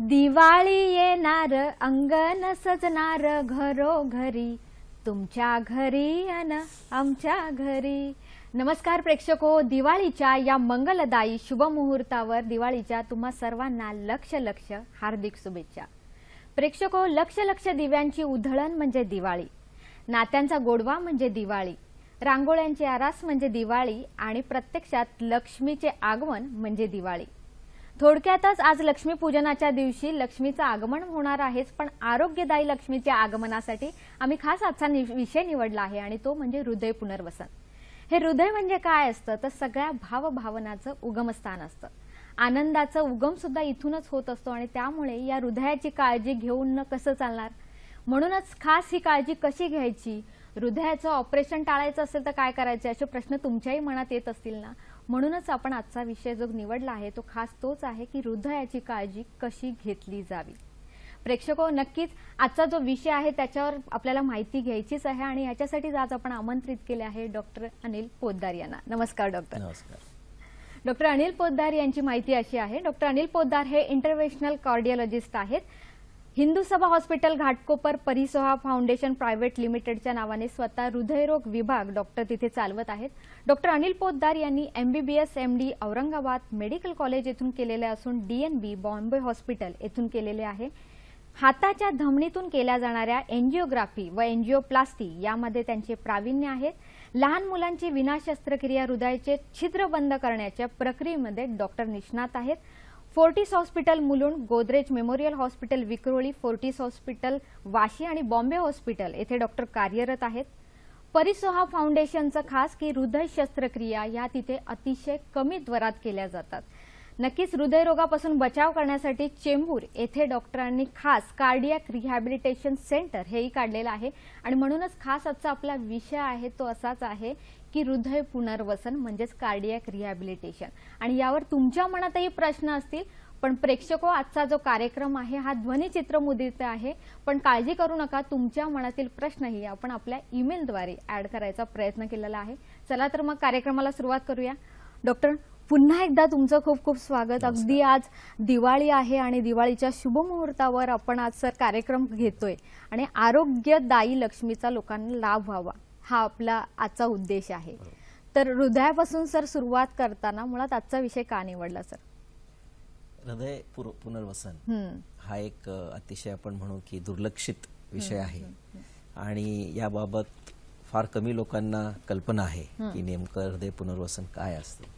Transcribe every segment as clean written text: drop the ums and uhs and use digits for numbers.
दिवाळी येणार अंगण सजणार घरोघरी, तुमच्या घरी अन आमच्या घरी। नमस्कार प्रेक्षको, दिवाळीच्या या मंगलदायी शुभ मुहूर्तावर दिवाळीच्या तुम्हा सर्वांना लक्ष लक्ष हार्दिक शुभेच्छा। प्रेक्षको, लक्ष लक्ष दिव्यांची उधळण म्हणजे दिवाळी, नात्यांचा गोडवा म्हणजे दिवाळी, रांगोळ्यांची आरास म्हणजे दिवाळी आणि प्रत्यक्षात लक्ष्मीचे आगमन म्हणजे दिवाळी। थोडक्यातच आज लक्ष्मी पूजनाच्या दिवशी लक्ष्मीचं आगमन होणार आहेच, पण आरोग्यदायी लक्ष्मीच्या आगमनासाठी आम्ही खास आजचा विषय निवडला आहे आणि तो म्हणजे हृदय पुनर्वसन। हे हृदय म्हणजे काय असतं तर सगळ्या भावभावनाचं उगमस्थान असतं। आनंदाचा उगम सुद्धा इथूनच होत असतो आणि त्यामुळे या हृदयाची काळजी घेऊन न कसं चालणार। म्हणूनच खास ही काळजी कशी घ्यायची, हृदयाचं ऑपरेशन टाळायचं असेल तर काय करायचे, असे प्रश्न तुमच्याही मनात येत असतील ना। म्हणूनच आपण आजचा विषय जो निवडला आहे तो खास तोच आहे की हृदयाची काळजी कशी घेतली जावी। प्रेक्षको, नक्कीच आजचा जो विषय आहे त्याच्यावर आपल्याला माहिती घ्यायचीच आहे आणि याच्यासाठी आज आपण आमंत्रित केले आहे डॉक्टर अनिल पोद्दार यांना। नमस्कार डॉक्टर। नमस्कार। डॉक्टर अनिल पोद्दार यांची माहिती अशी आहे, डॉक्टर अनिल पोद्दार हे इंटरव्हेन्शनल कार्डिओलॉजिस्ट आहेत। हिंदू सभा हॉस्पिटल घाटकोपर परिसोहा फाउंडेशन प्रायव्हेट लिमिटेडच्या नावाने स्वतः हृदयरोग विभाग डॉक्टर तिथे चालवत आहेत। डॉक्टर अनिल पोद्दार यांनी MBBS MD Aurangabad medical college येथून केलेले असून DNB बॉम्बे हॉस्पिटल येथून केलेले आहे। हाताच्या धमनीतून केल्या जाणाऱ्या एंजिओग्राफी व एंजिओप्लास्टी यामध्ये त्यांचे प्रावीण्य आहे। लहान मुलांची विना शस्त्रक्रिया हृदयाचे छिद्र बंद करण्याच्या प्रक्रियेमध्ये डॉक्टर निष्णात आहेत। Fortis hospital Mulund, Godrej memorial hospital Vikhroli, Fortis hospital Vashi आणि बॉम्बे हॉस्पिटल येथे डॉक्टर कार्यरत आहेत। परिसोहा फाउंडेशनचं खास की हृदय शस्त्रक्रिया या तिथे अतिशय कमी दरात केल्या जातात। नक्कीच हृदयरोगापासून बचाव करण्यासाठी चेंबूर येथे डॉक्टरांनी खास कार्डियक रिहॅबिलिटेशन सेंटर हेही काढलेलं आहे आणि म्हणूनच खास आजचा आपला विषय आहे तो असाच आहे की हृदय पुनर्वसन म्हणजेच कार्डियक रिहॅबिलिटेशन। आणि यावर तुमच्या मनातही प्रश्न असतील, पण प्रेक्षको आजचा जो कार्यक्रम आहे हा ध्वनिचित्रमुद्रित आहे, पण काळजी करू नका, तुमच्या मनातील प्रश्नही आपण आपल्या ईमेलद्वारे ऍड करायचा प्रयत्न केलेला आहे। चला तर मग कार्यक्रमाला सुरुवात करूया। डॉक्टर, पुन्हा एकदा तुमचं खूप खूप स्वागत। अगदी आज दिवाळी आहे आणि दिवाळीच्या शुभ मुहूर्तावर आपण आज सर कार्यक्रम घेतोय आणि आरोग्यदायी लक्ष्मीचा लोकांना लाभ व्हावा हा आपला आजचा उद्देश आहे। तर हृदयापासून सर सुरुवात करताना मुळात आजचा विषय का निवडला सर? हृदय पुनर्वसन हा एक अतिशय आपण म्हणू की दुर्लक्षित विषय आहे आणि याबाबत फार कमी लोकांना कल्पना आहे की नेमकं हृदय पुनर्वसन काय असतं।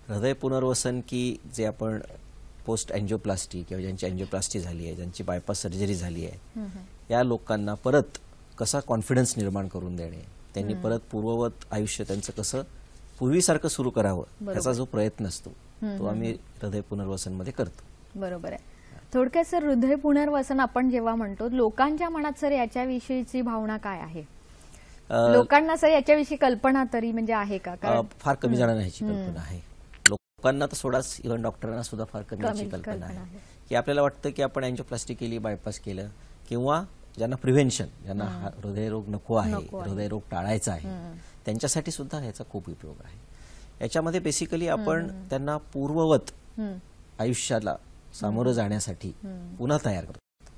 हृदय पुनर्वसन की जे आपण पोस्ट एंजिओप्लास्टी किंवा ज्यांची एंजिओप्लास्टी झाली आहे, ज्यांची बायपास सर्जरी झाली आहे, या लोकांना परत कसा कॉन्फिडन्स निर्माण करून देणे, त्यांनी परत पूर्ववत आयुष्य त्यांचं कसं पूर्वीसारखं सुरू करावं याचा जो प्रयत्न असतो तो आम्ही हृदय पुनर्वसन मध्ये करतो। बरोबर आहे। थोडक्यात सर, हृदय पुनर्वसन आपण जेव्हा म्हणतो लोकांच्या मनात सर याच्याविषयीची भावना काय आहे? लोकांना सर याच्याविषयी कल्पना तरी म्हणजे आहे का? फार कमी जणांना ह्याची कल्पना आहे। लोकांना तर सोडाच, इव्हन डॉक्टरांना सुद्धा फार कमी याची कल्पना आहे की आपल्याला वाटतं की आपण एंजिओप्लास्टी केली, बायपास केलं, किंवा ज्यांना प्रिव्हेन्शन, ज्यांना हृदयरोग नको आहे, हृदयरोग टाळायचा आहे, त्यांच्यासाठी सुद्धा याचा खूप उपयोग आहे। याच्यामध्ये बेसिकली आपण त्यांना पूर्ववत आयुष्याला सामोरं जाण्यासाठी पुन्हा तयार करतो।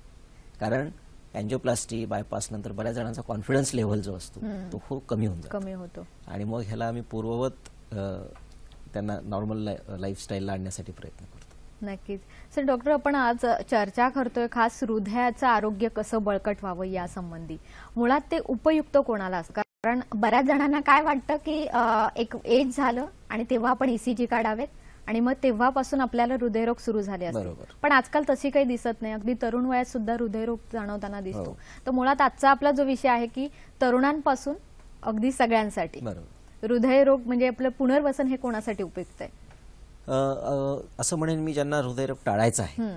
कारण एंजिओप्लास्टी बायपास नंतर बऱ्याच जणांचा कॉन्फिडन्स लेव्हल जो असतो तो खूप कमी होतो आणि मग ह्याला आम्ही पूर्ववत त्यांना नॉर्मल लाईफस्टाईलला आणण्यासाठी प्रयत्न करतो। नक्कीच सर। डॉक्टर, आपण आज चर्चा करतोय खास हृदयाचं आरोग्य कसं बळकट व्हावं या संबंधी। मुळात ते उपयुक्त कोणाला असतं? कारण बऱ्याच जणांना काय वाटतं की एक एज झालं आणि तेव्हा आपण ECG काढावेत आणि मग तेव्हापासून आपल्याला हृदयरोग सुरू झाले असतात, पण आजकाल तशी काही दिसत नाही। अगदी तरुण वयात सुद्धा हृदयरोग जाणवताना दिसतो। तर मुळात आजचा आपला जो विषय आहे की तरुणांपासून अगदी सगळ्यांसाठी हृदयरोग म्हणजे आपलं पुनर्वसन हे कोणासाठी उपयुक्त आहे? असं म्हणेन मी, ज्यांना हृदयरोग टाळायचा आहे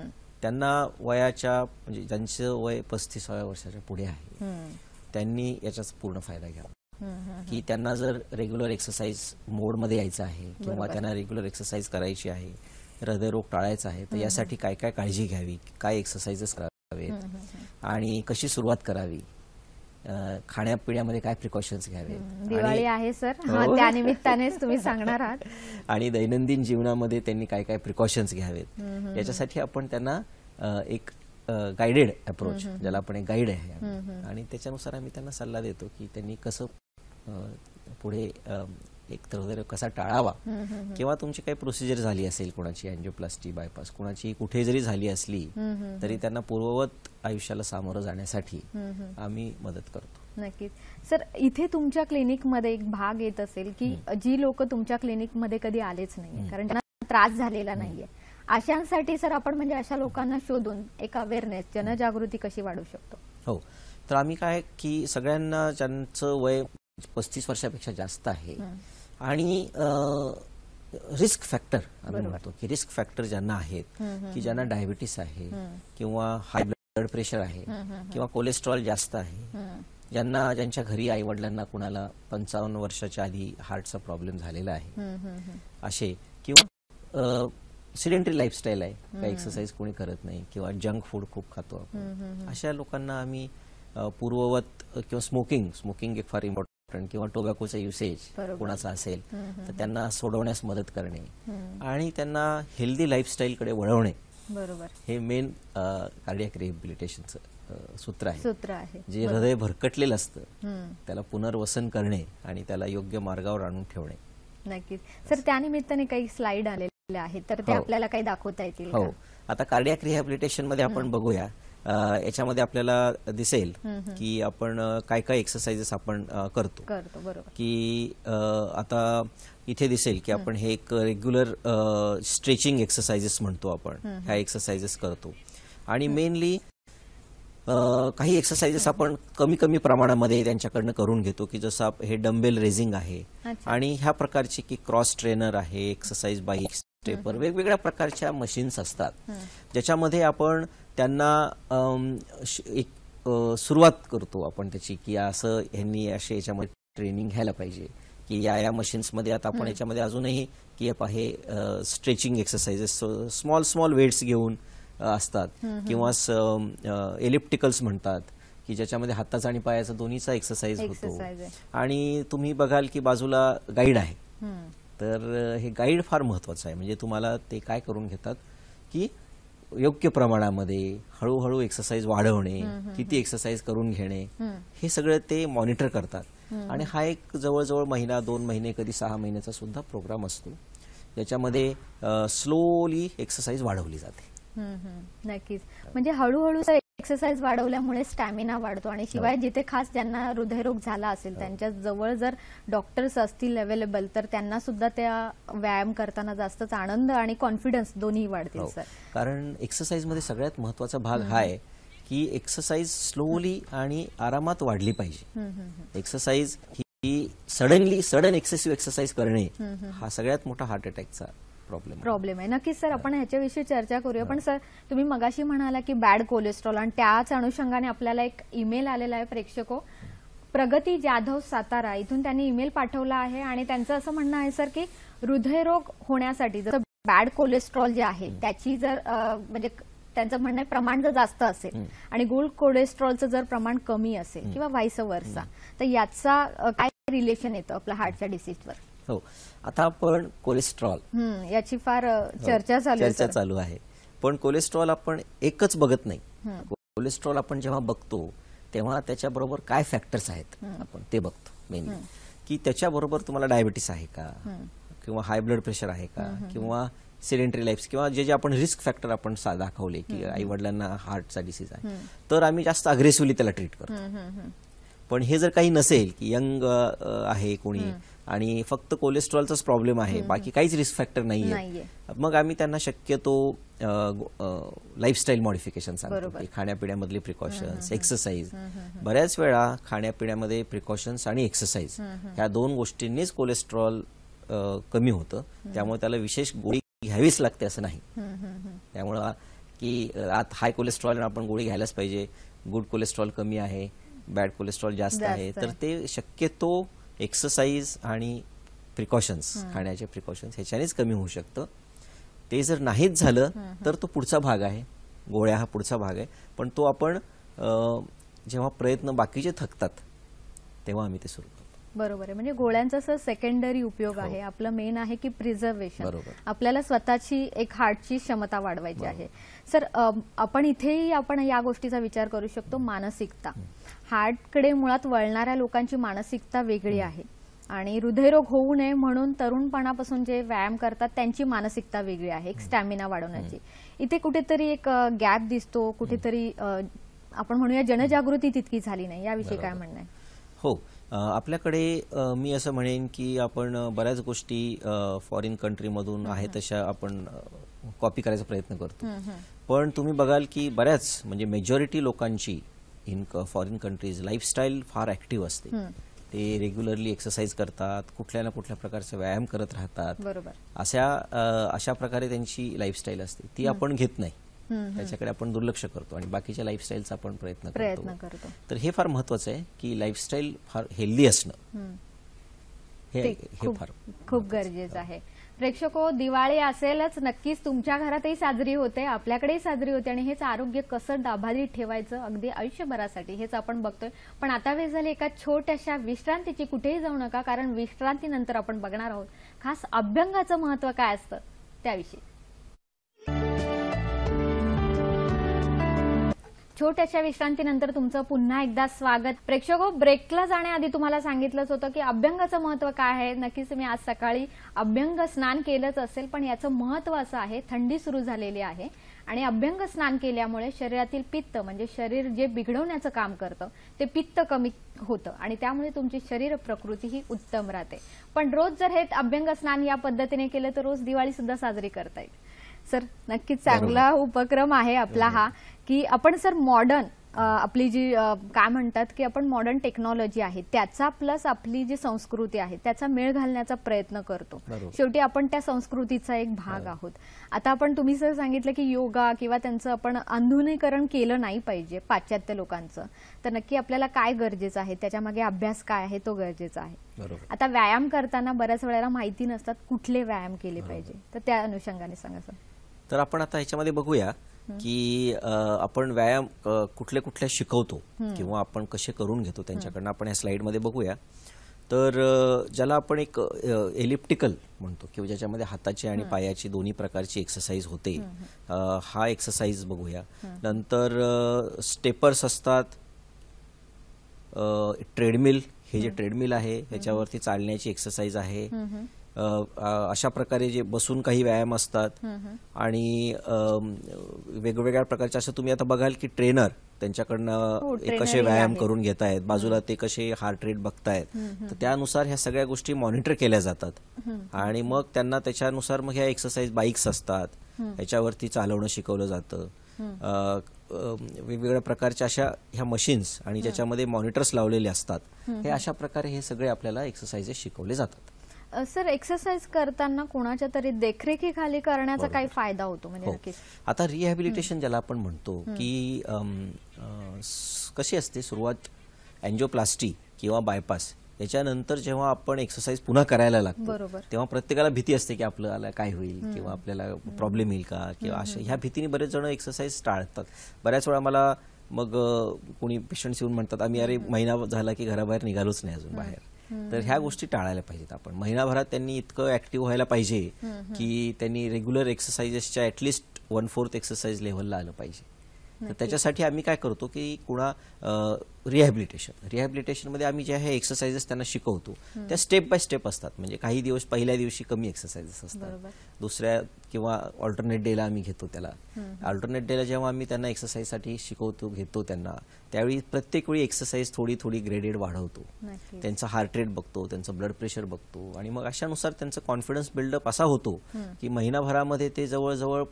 त्यांना वयाच्या म्हणजे ज्यांचं वय 35व्या वर्षाच्या पुढे आहे त्यांनी याचाच पूर्ण फायदा घ्यावा। की त्यांना जर रेग्युलर एक्सरसाइज मोडमध्ये यायचं आहे किंवा त्यांना रेग्युलर एक्सरसाइज करायची आहे, हृदयरोग टाळायचा आहे, तर यासाठी काय काय काळजी घ्यावी, काय एक्सरसाइजेस करावेत आणि कशी सुरुवात करावी, खाण्यापिण्यामध्ये काय प्रिकॉशन्स घ्यावे। दिवाळी आहे सर, त्यानिमित्तानेच तुम्ही सांगणार आहात। आणि दैनंदिन जीवनामध्ये त्यांनी काय काय प्रिकॉशन्स घ्यावेत याच्यासाठी आपण त्यांना एक गाइडेड अप्रोच, ज्याला आपण एक गाईड आहे, आणि त्याच्यानुसार आम्ही त्यांना सल्ला देतो की त्यांनी कसं पुढे एक तर हृदयरोग कसा टाळावा, किंवा तुमची काही प्रोसिजर झाली असेल, कोणाची अँजिओप्लास्टी, बायपास, कोणाची कुठे जरी झाली असली तरी त्यांना पूर्ववत आयुष्याला सामोरं जाण्यासाठी आम्ही मदत करतो. नक्कीच सर, इथे तुमच्या क्लिनिकमध्ये एक भाग येत असेल की जी लोक तुमच्या क्लिनिकमध्ये कधी आलेच नाहीये, कारण त्यांना त्रास झालेला नाहीये, अशांसाठी सर आपण म्हणजे अशा लोकांना शोधून एक अवेअरनेस, जनजागृती कशी वाढवू शकतो? हो, तर आम्ही काय की सगळ्यांना ज्यांचं वय 35 वर्षापेक्षा जास्त आहे आणि रिस्क फॅक्टर, आम्ही म्हणतो की रिस्क फॅक्टर ज्यांना आहेत, की ज्यांना डायबिटीस आहे किंवा हाय ब्लड प्रेशर आहे किंवा कोलेस्ट्रॉल जास्त आहे, ज्यांच्या घरी आई वडिलांना कुणाला 55 वर्षाच्या आधी हार्टचा प्रॉब्लेम झालेला आहे असे, किंवा सिडेंटरी लाईफस्टाईल आहे, काही एक्सरसाइज कोणी करत नाही किंवा जंक फूड खूप खातो आपण, अशा लोकांना आम्ही पूर्ववत, किंवा स्मोकिंग एक फार इम्पॉर्टंट, किंवा टोबॅकोचा युसेज कोणाचा असेल तर त्यांना सोडवण्यास मदत करणे आणि त्यांना हेल्दी लाईफस्टाईलकडे वळवणे, बरोबर, हे मेन कार्डियाक रिहॅबिलिटेशनचं सूत्र आहे. जे बरोबर. हृदय भरकटलेलं असतं त्याला पुनर्वसन करणे आणि त्याला योग्य मार्गावर आणून ठेवणे. नक्कीच सर, त्यानिमित्ताने काही स्लाइड आलेले आहेत तर ते आपल्याला काही दाखवता येतील? हो, आता कार्डियाक रिहॅबिलिटेशन मध्ये आपण बघूया. याच्यामध्ये आपल्याला दिसेल की आपण काय काय एक्सरसाइजेस आपण करतो, बरोबर, की आता इथे दिसेल की आपण हे एक रेग्युलर स्ट्रेचिंग एक्सरसाइजेस म्हणतो आपण, ह्या एक्सरसाइजेस करतो, आणि मेनली काही एक्सरसाइजेस आपण कमी प्रमाणामध्ये त्यांच्याकडनं करून घेतो, की जसं हे डंबेल रेझिंग आहे, आणि ह्या प्रकारची की क्रॉस ट्रेनर आहे, एक्सरसाइज बाईक, स्टेपर, वेगवेगळ्या प्रकारच्या मशीन्स असतात ज्याच्यामध्ये आपण त्यांना एक सुरुवात करतो आपण त्याची, की असं ह्यांनी असे याच्यामध्ये ट्रेनिंग घ्यायला पाहिजे, की या मशीन्समध्ये आता आपण याच्यामध्ये अजूनही की हे स्ट्रेचिंग एक्सरसाइजेस स्मॉल वेट्स घेऊन असतात, किंवा एलिप्टिकल्स म्हणतात, की ज्याच्यामध्ये हाताचा आणि पायाचा दोन्हीचा एक्सरसाइज होतो, आणि तुम्ही बघाल की बाजूला गाईड आहे. तर हे गाईड फार महत्वाचं आहे, म्हणजे तुम्हाला ते काय करून घेतात की योग्य प्रमाणामध्ये हळूहळू एक्सरसाइज वाढवणे, किती एक्सरसाइज करून घेणे, हे सगळं ते मॉनिटर करतात. आणि हा एक जवळजवळ महिना, 2 महिने, कधी 6 महिन्याचा सुद्धा प्रोग्राम असतो, ज्याच्यामध्ये स्लोली एक्सरसाइज वाढवली जाते. नक्कीच, म्हणजे हळूहळू एक्सरसाइज वाढवल्यामुळे स्टॅमिना वाढतो, आणि शिवाय जिथे खास ज्यांना हृदयरोग झाला असेल त्यांच्या जवळ जर डॉक्टर्स असतील अवेलेबल तर त्यांना सुद्धा त्या व्यायाम करताना जास्तच आनंद आणि कॉन्फिडन्स दोन्ही वाढतील सर. कारण एक्सरसाइज मध्ये सगळ्यात महत्वाचा भाग हा आहे की एक्सरसाइज स्लोली आणि आरामात वाढली पाहिजे. एक्सरसाइज ही सडन एक्सेसिव्ह एक्सरसाइज करणे हा सगळ्यात मोठा हार्ट अटॅकचा प्रॉब्लेम आहे. नक्कीच सर, आपण ह्याच्याविषयी चर्चा करूया. पण सर, तुम्ही मगाशी म्हणाला की बॅड कोलेस्ट्रॉल, आणि त्याच अनुषंगाने आपल्याला एक ईमेल आलेला आहे प्रेक्षको प्रगती जाधव सातारा इथून, त्यांनी ईमेल पाठवला आहे आणि त्यांचं असं म्हणणं आहे सर की हृदयरोग होण्यासाठी जर बॅड कोलेस्ट्रॉल जे आहे त्याची जर म्हणजे त्यांचं म्हणणं आहे प्रमाण जर जास्त असेल आणि गुड कोलेस्ट्रॉलचं जर प्रमाण कमी असेल किंवा व्हाईस वर्सा, तर याचा काय रिलेशन येतं आपल्या हार्टच्या डिसीजवर? हो, आता आपण कोलेस्ट्रॉल याची फार चर्चा चालू आहे, पण कोलेस्ट्रॉल आपण एकच बघत नाही. कोलेस्ट्रॉल आपण जेव्हा बघतो तेव्हा त्याच्याबरोबर काय फॅक्टर्स आहेत आपण ते बघतो मेनली, की त्याच्याबरोबर तुम्हाला डायबिटीस आहे का, किंवा हाय ब्लड प्रेशर आहे का, किंवा सिडेंटरी लाईफ, किंवा जे आपण रिस्क फॅक्टर आपण दाखवले की आई वडिलांना हार्टचा डिसीज आहे तर आम्ही जास्त अग्रेसिव्हली त्याला ट्रीट करतो. पण हे जर काही नसेल की यंग आहे कोणी आणि फक्त कोलेस्ट्रॉलचाच प्रॉब्लेम आहे, बाकी काहीच रिस्क फॅक्टर नाहीये, मग आम्ही त्यांना शक्यतो लाईफस्टाईल मॉडिफिकेशन सांगतो, की खाण्यापिण्यामधले प्रिकॉशन्स, एक्सरसाइज. बऱ्याच वेळा खाण्यापिण्यामध्ये प्रिकॉशन्स आणि एक्सरसाइज ह्या 2 गोष्टींनीच कोलेस्ट्रॉल कमी होतं, त्यामुळे त्याला विशेष गोळी घ्यावीच लागते असं नाही. त्यामुळं की हाय कोलेस्ट्रॉल आपण गोळी घ्यायलाच पाहिजे, गुड कोलेस्ट्रॉल कमी आहे, बॅड कोलेस्ट्रॉल जास्त आहे, तर ते शक्यतो एक्सरसाइज आणि प्रिकॉशन्स, खाण्याचे प्रिकॉशन्स ह्याच्यानेच कमी होऊ शकतं. ते जर नाहीच झालं तर तो पुढचा भाग आहे, गोळ्या हा पुढचा भाग आहे, पण तो आपण जेव्हा प्रयत्न बाकीचे थकतात तेव्हा आम्ही ते सुरू करतो. बरोबर आहे. म्हणजे गोळ्यांचा असं सेकंडरी उपयोग आहे, आपलं मेन आहे की प्रिझर्वेशन. बरोबर. आपल्याला स्वतःची एक हार्टची क्षमता वाढवायची आहे. सर, आपण इथेही आपण या गोष्टीचा विचार करू शकतो, मानसिकता. हार्टकडे मुळात वळणाऱ्या लोकांची मानसिकता वेगळी आहे आणि हृदयरोग होऊ नये म्हणून तरुणपणापासून जे व्यायाम करतात त्यांची मानसिकता वेगळी आहे, एक स्टॅमिना वाढवण्याची. इथे कुठेतरी एक गॅप दिसतो, कुठेतरी आपण म्हणूया जनजागृती तितकी झाली नाही. याविषयी काय म्हणणं आहे? हो, आपल्याकडे मी असं म्हणेन की आपण बऱ्याच गोष्टी फॉरेन कंट्रीमधून आहे तशा आपण कॉपी करायचा प्रयत्न करतो. पण तुम्ही बघाल की बऱ्याच म्हणजे मेजॉरिटी लोकांची इन फॉरेन कंट्रीज लाईफस्टाईल फार ऍक्टिव्ह असते. ते रेग्युलरली एक्सरसाइज करतात, कुठल्या ना कुठल्या प्रकारचे व्यायाम करत राहतात. बरोबर. अशा प्रकारे त्यांची लाईफस्टाईल असते, ती आपण घेत नाही. त्याच्याकडे आपण दुर्लक्ष करतो आणि बाकीच्या लाईफस्टाईलचा आपण प्रयत्न करतो. तर हे फार महत्वाचं आहे की लाईफस्टाईल फार हेल्दी असणं हे फार खूप गरजेचं आहे. प्रेक्षको, दिवाळी असेलच, नक्कीच तुमच्या घरातही साजरी होते, आपल्याकडेही साजरी होते आणि हेच आरोग्य कसं दाभालीत ठेवायचं अगदी आयुष्यभरासाठी हेच आपण बघतोय. पण आता वेळ झाली एका छोट्याशा विश्रांतीची. कुठेही जाऊ नका, कारण विश्रांतीनंतर आपण बघणार आहोत खास अभ्यंगाचं महत्व काय असतं त्याविषयी. छोट्याशा विश्रांतीनंतर तुमचं पुन्हा एकदा स्वागत. प्रेक्षको, ब्रेकला जाण्याआधी तुम्हाला सांगितलंच होतं की अभ्यंगाचं महत्व काय आहे. नक्कीच तुम्ही आज सकाळी अभ्यंग स्नान केलंच असेल, पण याचं महत्व असं आहे, थंडी सुरू झालेली आहे आणि अभ्यंग स्नान केल्यामुळे शरीरातील पित्त म्हणजे शरीर जे बिघडवण्याचं काम करतं ते पित्त कमी होतं आणि त्यामुळे तुमची शरीर प्रकृती ही उत्तम राहते. पण रोज जर हे अभ्यंग स्नान या पद्धतीने केलं तर रोज दिवाळी सुद्धा साजरी करता येईल. सर, नक्कीच चांगला उपक्रम आहे आपला हा, की आपण सर मॉडर्न आपली जी काय म्हणतात की आपण मॉडर्न टेक्नॉलॉजी आहे त्याचा प्लस आपली जी संस्कृती आहे त्याचा मेळ घालण्याचा प्रयत्न करतो. शेवटी आपण त्या संस्कृतीचा एक भाग आहोत. आता तुम्ही सर सांगितलं की योगा किंवा त्यांचं आपण आधुनिकीकरण केलं नाही पाहिजे पाश्चात्य लोकांचं, तर नक्की आपल्याला काय गरजेचं आहे, त्याच्यामागे अभ्यास काय आहे तो गरजेचा आहे. आता व्यायाम करताना बऱ्याच वेळेला माहिती नसतात कुठले व्यायाम केले पाहिजे, तर त्या अनुषंगाने सांगा सर. तर आपण आता ह्याच्यामध्ये बघूया की आपण व्यायाम कुठले कुठले शिकवतो किंवा आपण कसे करून घेतो त्यांच्याकडनं आपण या स्लाइडमध्ये बघूया. तर ज्याला आपण एक एलिप्टिकल म्हणतो किंवा ज्याच्यामध्ये हाताची आणि पायाची दोन्ही प्रकारची एक्सरसाइज होते, हा एक्सरसाइज बघूया. नंतर स्टेपर्स असतात, ट्रेडमिल, हे जे ट्रेडमिल आहे ह्याच्यावरती चालण्याची एक्सरसाइज आहे. अशा प्रकारे जे बसून काही व्यायाम असतात आणि वेगवेगळ्या प्रकारचे असं तुम्ही आता बघाल की ट्रेनर त्यांच्याकडनं कसे व्यायाम करून घेत आहेत, बाजूला ते कसे हार्ट रेट बघतायत, तर त्यानुसार ह्या सगळ्या गोष्टी मॉनिटर केल्या जातात आणि मग त्यांना त्याच्यानुसार मग ह्या एक्सरसाइज बाईक्स असतात ह्याच्यावरती चालवणं शिकवलं जातं. वेगवेगळ्या प्रकारच्या अशा ह्या मशीन्स आणि ज्याच्यामध्ये मॉनिटर्स लावलेले असतात, हे अशा प्रकारे हे सगळे आपल्याला एक्सरसाइजेस शिकवले जातात. सर, एक्सरसाइज करताना कोणाच्या तरी देखरेखीखाली करण्याचा काही फायदा होतो म्हणजे नक्कीच. आता रिहॅबिलिटेशन ज्याला आपण म्हणतो की कशी असते सुरुवात, अँजिओप्लास्टी किंवा बायपास याच्यानंतर जेव्हा आपण एक्सरसाइज पुन्हा करायला लागतो तेव्हा प्रत्येकाला भीती असते की आपल्याला काय होईल किंवा आपल्याला प्रॉब्लेम येईल का किंवा अशा ह्या भीतीने बरेच जण एक्सरसाइज टाळतात. बऱ्याच वेळा मला मग कोणी पेशंट्स येऊन म्हणतात आम्ही अरे महिना झाला की घराबाहेर निघालोच नाही अजून बाहेर. तर ह्या गोष्टी टाळायला पाहिजेत. आपण महिनाभरात त्यांनी इतकं ऍक्टिव्ह व्हायला पाहिजे की त्यांनी रेग्युलर एक्सरसाइजेसच्या ऍटलिस्ट 1/4 एक्सरसाइज लेव्हलला आलं पाहिजे. तर त्याच्यासाठी आम्ही काय करतो की कुणा रिहॅबिलिटेशनमध्ये आम्ही ज्या हे एक्सरसाइजेस त्यांना शिकवतो त्या स्टेप बाय स्टेप असतात. म्हणजे काही दिवस पहिल्या दिवशी कमी एक्सरसाइजेस असतात, दुसऱ्या किंवा ऑल्टरनेट डेला आम्ही घेतो त्याला. ऑल्टरनेट डेला जेव्हा आम्ही त्यांना एक्सरसाइजसाठी शिकवतो घेतो त्यांना, त्यावेळी प्रत्येक वेळी एक्सरसाइज थोडी थोडी ग्रेडेड वाढवतो. त्यांचा हार्ट रेट बघतो, त्यांचं ब्लड प्रेशर बघतो आणि मग अशानुसार त्यांचा कॉन्फिडन्स बिल्डअप असा होतो की महिनाभरामध्ये ते जवळजवळ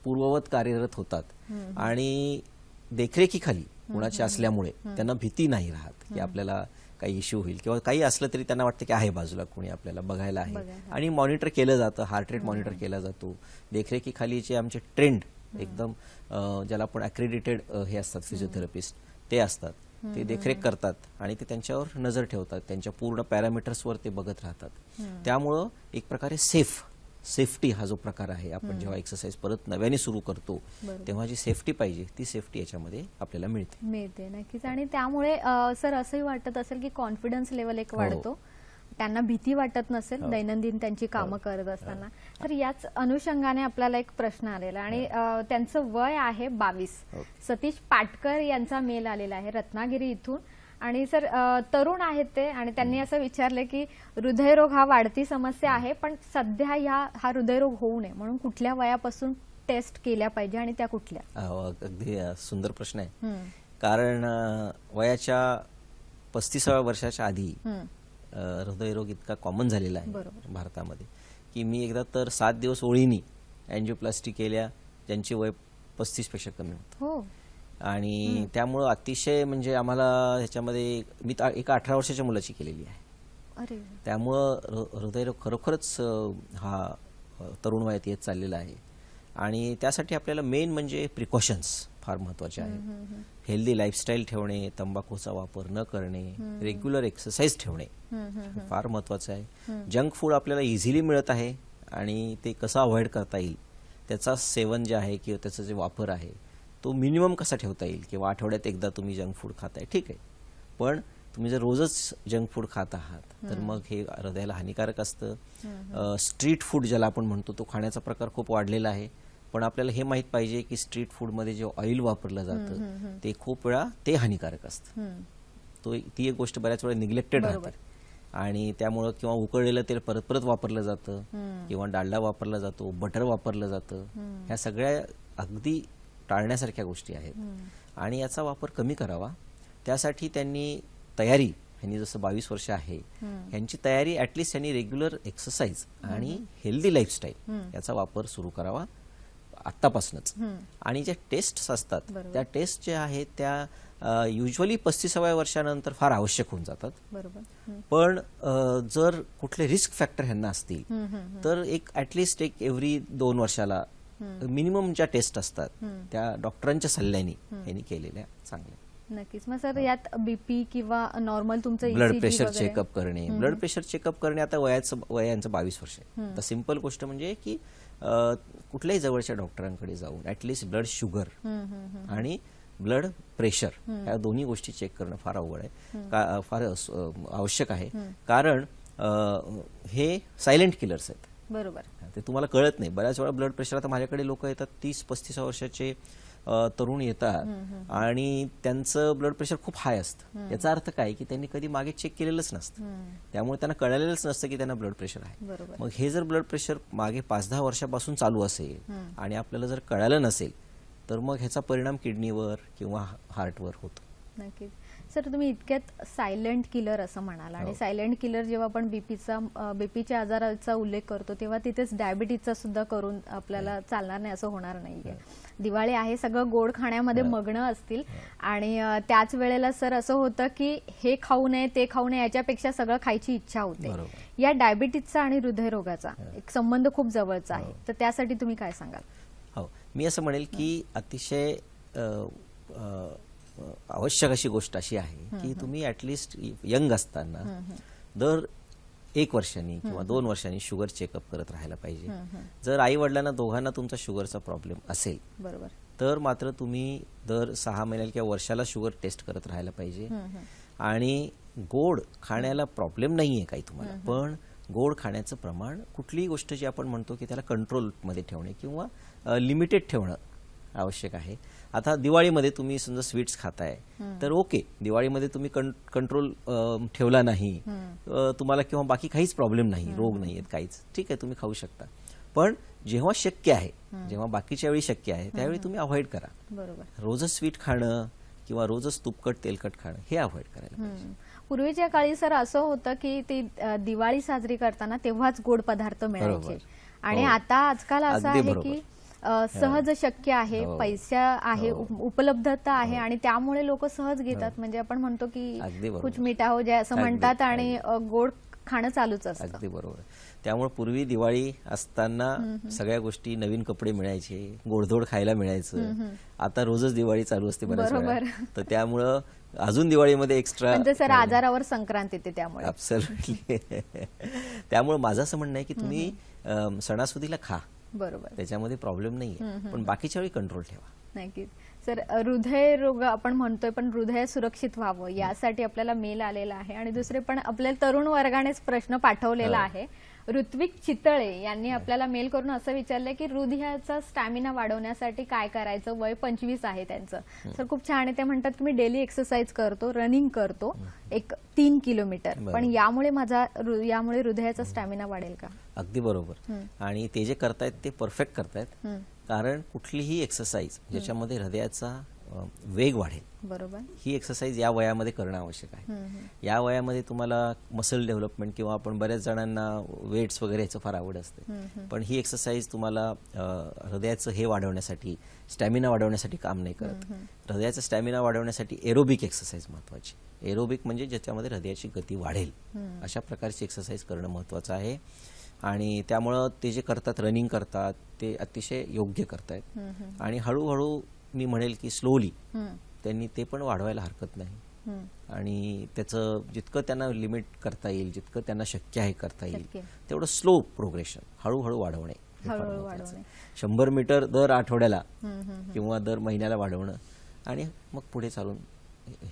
पूर्ववत कार्यरत होतात आणि देखरेखीखाली कुणाची असल्यामुळे त्यांना भीती नाही राहत की आपल्याला काही इश्यू होईल किंवा काही असलं तरी त्यांना वाटतं की आहे बाजूला कोणी आपल्याला बघायला आहे. आणि मॉनिटर केलं जातं, हार्ट रेट मॉनिटर केला जातो. देखरेखीखालीचे आमचे ट्रेंड एकदम ज्याला आपण अक्रेडिटेड हे असतात फिजिओथेरपिस्ट ते असतात, ते देखरेख करतात आणि ते त्यांच्यावर नजर ठेवतात, त्यांच्या पूर्ण पॅरामीटर्सवर ते बघत राहतात. त्यामुळं एक प्रकारे सेफ्टी हा जो प्रकार आहे, आपण जेव्हा एक्सरसाइज परत नव्याने सुरू करतो तेव्हा जी सेफ्टी पाहिजे ती सेफ्टी याच्यामध्ये आपल्याला मिळते. नक्कीच. आणि त्यामुळे सर असंही वाटत असेल की कॉन्फिडन्स लेवल एक वाढतो त्यांना भीती वाटत नसेल दैनंदिन त्यांची कामं करत असताना. तर याच अनुषंगाने आपल्याला एक प्रश्न आलेला आणि त्यांचं वय आहे 22. सतीश पाटकर यांचा मेल आलेला आहे रत्नागिरी इथून. आणि सर तरुण आहेत ते आणि त्यांनी असं विचारलं की हृदयरोग हा वाढती समस्या आहे, पण सध्या हा हृदयरोग होऊ नये म्हणून कुठल्या वयापासून टेस्ट केल्या पाहिजे आणि त्या कुठल्या? अगदी सुंदर प्रश्न आहे. कारण वयाच्या 35व्या वर्षाच्या आधी हृदयरोग इतका कॉमन झालेला आहे भारतामध्ये की मी एकदा तर 7 दिवस ओळीनी अँजिओप्लास्टी केल्या ज्यांची वय 35 पेक्षा कमी होतं. आणि त्यामुळं अतिशय म्हणजे आम्हाला ह्याच्यामध्ये मी एका 18 वर्षाच्या मुलाची केलेली आहे. त्यामुळं हृदयरोग खरोखरच हा तरुण वयात येत चाललेला आहे. आणि त्यासाठी आपल्याला मेन म्हणजे प्रिकॉशन्स फार महत्वाचे आहेत. हेल्दी लाईफस्टाईल ठेवणे, तंबाखूचा वापर न करणे, रेग्युलर एक्सरसाइज ठेवणे फार महत्वाचं आहे. जंक फूड आपल्याला इझिली मिळत आहे आणि ते कसं अवॉइड करता येईल त्याचा सेवन जे आहे किंवा त्याचा जे वापर आहे तो मिनिमम कसा ठेवता येईल. किंवा आठवड्यात एकदा तुम्ही जंक फूड खाताय ठीक आहे, पण तुम्ही जर रोजच जंक फूड खात आहात तर मग हे हृदयाला हानिकारक असतं. स्ट्रीट फूड ज्याला आपण म्हणतो तो खाण्याचा प्रकार खूप वाढलेला आहे. पण आपल्याला हे माहित पाहिजे की स्ट्रीट फूडमध्ये जे ऑइल वापरलं जातं ते खूप वेळा ते हानिकारक असतं. ती एक गोष्ट बऱ्याच वेळा निग्लेक्टेड राहते. आणि त्यामुळं किंवा उकळलेलं तेल परत परत वापरलं जातं किंवा डालडा वापरला जातो, बटर वापरलं जातं. ह्या सगळ्या अगदी टाळण्यासारख्या गोष्टी आहेत आणि याचा वापर कमी करावा. त्यासाठी त्यांनी तयारी, यांनी जसं 22 वर्ष आहे यांची तयारी ऍटलिस्ट यांनी रेग्युलर एक्सरसाइज आणि हेल्दी लाईफस्टाईल याचा वापर सुरू करावा आत्तापासूनच. आणि ज्या टेस्ट असतात त्या टेस्ट ज्या आहेत त्या युजली 35व्या वर्षानंतर फार आवश्यक होऊन जातात. पण जर कुठले रिस्क फॅक्टर ह्यांना असतील तर ऍटलिस्ट एक एव्हरी 2 वर्षाला मिनिमम ज्या टेस्ट असतात त्या डॉक्टरांच्या सल्ल्याने यांनी केलेल्या चांगल्या. नक्कीच. मग सर यात बीपी किंवा नॉर्मल तुमचं ब्लड प्रेशर चेकअप करणे. ब्लड प्रेशर चेकअप करणे आता वयांचं 22 वर्ष आहे तर सिंपल गोष्ट म्हणजे की कुठल्याही जवळच्या डॉक्टरांकडे जाऊन ऍटलिस्ट ब्लड शुगर आणि ब्लड प्रेशर या दोन्ही गोष्टी चेक करणं फार अवघड आहे, फार आवश्यक आहे. कारण हे सायलेंट किलर्स आहेत. बरोबर. ते तुम्हाला कळत नाही. बऱ्याच वेळा ब्लड प्रेशर, आता माझ्याकडे लोक येतात 30-35 वर्षाचे तरुण येतात आणि त्यांचं ब्लड प्रेशर खूप हाय असतं. याचा अर्थ काय की त्यांनी कधी मागे चेक केलेलंच नसतं, त्यामुळे त्यांना कळलेलंच नसतं की त्यांना ब्लड प्रेशर आहे. मग हे जर ब्लड प्रेशर मागे 5-10 वर्षापासून चालू असेल आणि आपल्याला जर कळालं नसेल तर मग ह्याचा परिणाम किडनीवर किंवा हार्टवर होतो. नक्कीच. सर तुम्ही इतक्यात सायलेंट किलर असं म्हणाल आणि सायलेंट किलर जेव्हा आपण बीपीच्या आजाराचा उल्लेख करतो तेव्हा तिथेच डायबिटीजचा सुद्धा करून आपल्याला चालणार नाही असं होणार नाहीये. दिवाळी आहे, सगळं गोड खाण्यामध्ये मग्न असतील आणि त्याच वेळेला सर असं होतं की हे खाऊ नये ते खाऊ नये याच्यापेक्षा सगळं खायची इच्छा होते. या डायबिटीजचा आणि हृदयरोगाचा एक संबंध खूप जवळचा आहे, तर त्यासाठी तुम्ही काय सांगाल? हो, मी असं म्हणेल की अतिशय आवश्यक अशी गोष्ट अशी आहे की तुम्ही ऍटलिस्ट यंग असताना दर 1 वर्षांनी किंवा 2 वर्षांनी शुगर चेकअप करत राहायला पाहिजे. जर आई वडिलांना दोघांना तुमचा शुगरचा प्रॉब्लेम असेल तर मात्र तुम्ही दर 6 महिन्याला किंवा वर्षाला शुगर टेस्ट करत राहायला पाहिजे. आणि गोड खाण्याला प्रॉब्लेम नाहीये काही तुम्हाला, पण गोड खाण्याचं प्रमाण कुठलीही गोष्ट जी आपण म्हणतो की त्याला कंट्रोलमध्ये ठेवणे किंवा लिमिटेड ठेवणं आवश्यक आहे. आता दिवाळीमध्ये तुम्ही समजा स्वीट्स खाताय तर ओके, दिवाळीमध्ये तुम्ही कंट्रोल ठेवला नाही तुम्हाला किंवा बाकी काहीच प्रॉब्लेम नाही, रोग नाही आहेत काहीच, ठीक आहे तुम्ही खाऊ शकता. पण जेव्हा शक्य आहे, जेव्हा बाकीच्या वेळी शक्य आहे त्यावेळी तुम्ही अवॉइड करा. रोजच स्वीट खाणं किंवा रोजच तुपकट तेलकट खाणं हे अवॉइड करायला पाहिजे. पूर्वीच्या काळी सर असं होतं की ती दिवाळी साजरी करताना तेव्हाच गोड पदार्थ मिळायचे आणि आता आजकाल असं आहे की सहज शक्य आहे, पैसा आहे, उपलब्धता आहे आणि त्यामुळे लोक सहज घेतात. म्हणजे आपण म्हणतो की कुछ मीठा हो जाए असं म्हणतात आणि गोड खाणं चालूच असतं. अगदी बरोबर. त्यामुळे पूर्वी दिवाळी असताना सगळ्या गोष्टी, नवीन कपडे मिळायचे, गोडधोड खायला मिळायचं. आता रोजच दिवाळी चालू असते बऱ्याच वेळा, तर त्यामुळं अजून दिवाळीमध्ये एक्स्ट्रा म्हणजे सर आजारावर संक्रांत येते त्यामुळे. ऍब्सोल्युटली. त्यामुळे माझं असं म्हणणं आहे की तुम्ही सणासुदीला खा, बरोबर, त्याच्यामध्ये प्रॉब्लेम नाहीये, पण बाकीच्या वेळी कंट्रोल ठेवा. नक्कीच सर. हृदयरोग आपण म्हणतोय, पण हृदय सुरक्षित व्हावं यासाठी आपल्याला मेल आलेला आहे. आणि दुसरे पण आपल्याला तरुण वर्गानेच प्रश्न पाठवलेला आहे. ऋत्विक चितळे यांनी आपल्याला मेल करून असं विचारलंय की हृदयाचा स्टॅमिना वाढवण्यासाठी काय करायचं, वय 25 आहे त्यांचं. सर खूप छान आहे. ते म्हणतात की मी डेली एक्सरसाइज करतो, रनिंग करतो 3 किलोमीटर, पण यामुळे हृदयाचा स्टॅमिना वाढेल का? अगदी बरोबर. आणि ते जे करतायत ते परफेक्ट करतायत, कारण कुठलीही एक्सरसाइज ज्याच्यामध्ये हृदयाचा वेग वाढेल, बरोबर, ही एक्सरसाइज या वयामध्ये करणं आवश्यक आहे. या वयामध्ये तुम्हाला मसल डेव्हलपमेंट किंवा आपण बऱ्याच जणांना वेट्स वगैरे याचं फार आवड असते, पण ही एक्सरसाइज तुम्हाला हृदयाचं हे वाढवण्यासाठी, स्टॅमिना वाढवण्यासाठी काम नाही करत. हृदयाचा स्टॅमिना वाढवण्यासाठी एरोबिक एक्सरसाइज महत्वाची. एरोबिक म्हणजे ज्याच्यामध्ये हृदयाची गती वाढेल अशा प्रकारची एक्सरसाइज करणं महत्वाचं आहे. आणि त्यामुळं ते जे करतात, रनिंग करतात, ते अतिशय योग्य करतायत. आणि हळूहळू मी म्हणेल की स्लोली त्यांनी ते पण वाढवायला हरकत नाही. आणि त्याचं जितकं त्यांना लिमिट करता येईल, जितकं त्यांना शक्य आहे करता येईल, तेवढं स्लो प्रोग्रेशन, हळूहळू वाढवणे. 100 मीटर दर आठवड्याला किंवा दर महिन्याला वाढवणं, आणि मग पुढे चालून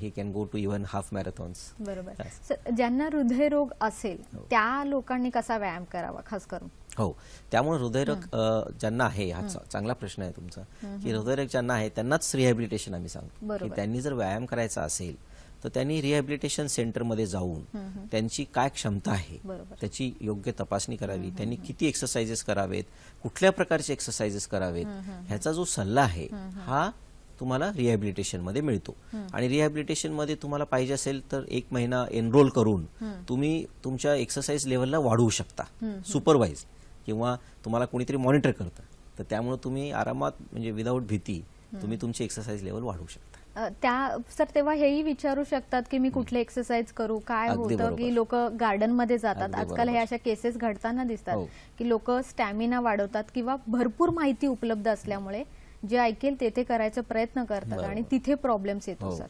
he can go to even half marathons. बरोबर. ज्यांना हृदयरोग असेल त्या लोकांनी कसा व्यायाम करावा खास करून? हो, त्यामुळे हृदयरोग ज्यांना आहे, हा चांगला प्रश्न आहे तुमचा, की हृदयरोग ज्यांना आहे त्यांनाच रिहॅबिलिटेशन आम्ही सांगतो. की त्यांनी जर व्यायाम करायचा असेल तर त्यांनी रिहॅबिलिटेशन सेंटरमध्ये जाऊन त्यांची काय क्षमता आहे त्याची योग्य तपासणी करावी. त्यांनी किती एक्सरसाइजेस करावेत, कुठल्या प्रकारचे एक्सरसाइजेस करावेत, ह्याचा जो सल्ला आहे हा तुम्हाला रिहॅबिलिटेशन मध्ये मिळतो. आणि रिहॅबिलिटेशन मध्ये तुम्हाला पाहिजे असेल तर 1 महिना एनरोल करून तुम्ही तुमच्या एक्सरसाइज लेवलला वाढवू शकता, सुपरवाइज, किंवा तुम्हाला कोणीतरी मॉनिटर करतं, तर त्यामुळे तुम्ही आरामात, म्हणजे विदाऊट भीती तुम्ही तुमची एक्सरसाइज लेवल वाढवू शकता. त्या सर तेव्हा हेही विचारू शकतात की मी कुठले एक्सरसाइज करू. काय होतं की लोक गार्डन मध्ये जातात, आजकाल हे अशा केसेस घडताना दिसतात की लोक स्टॅमिना वाढवतात किंवा भरपूर माहिती उपलब्ध असल्यामुळे जे ऐकेल तेथे करायचा प्रयत्न करतात आणि तिथे प्रॉब्लेम्स येतो. सर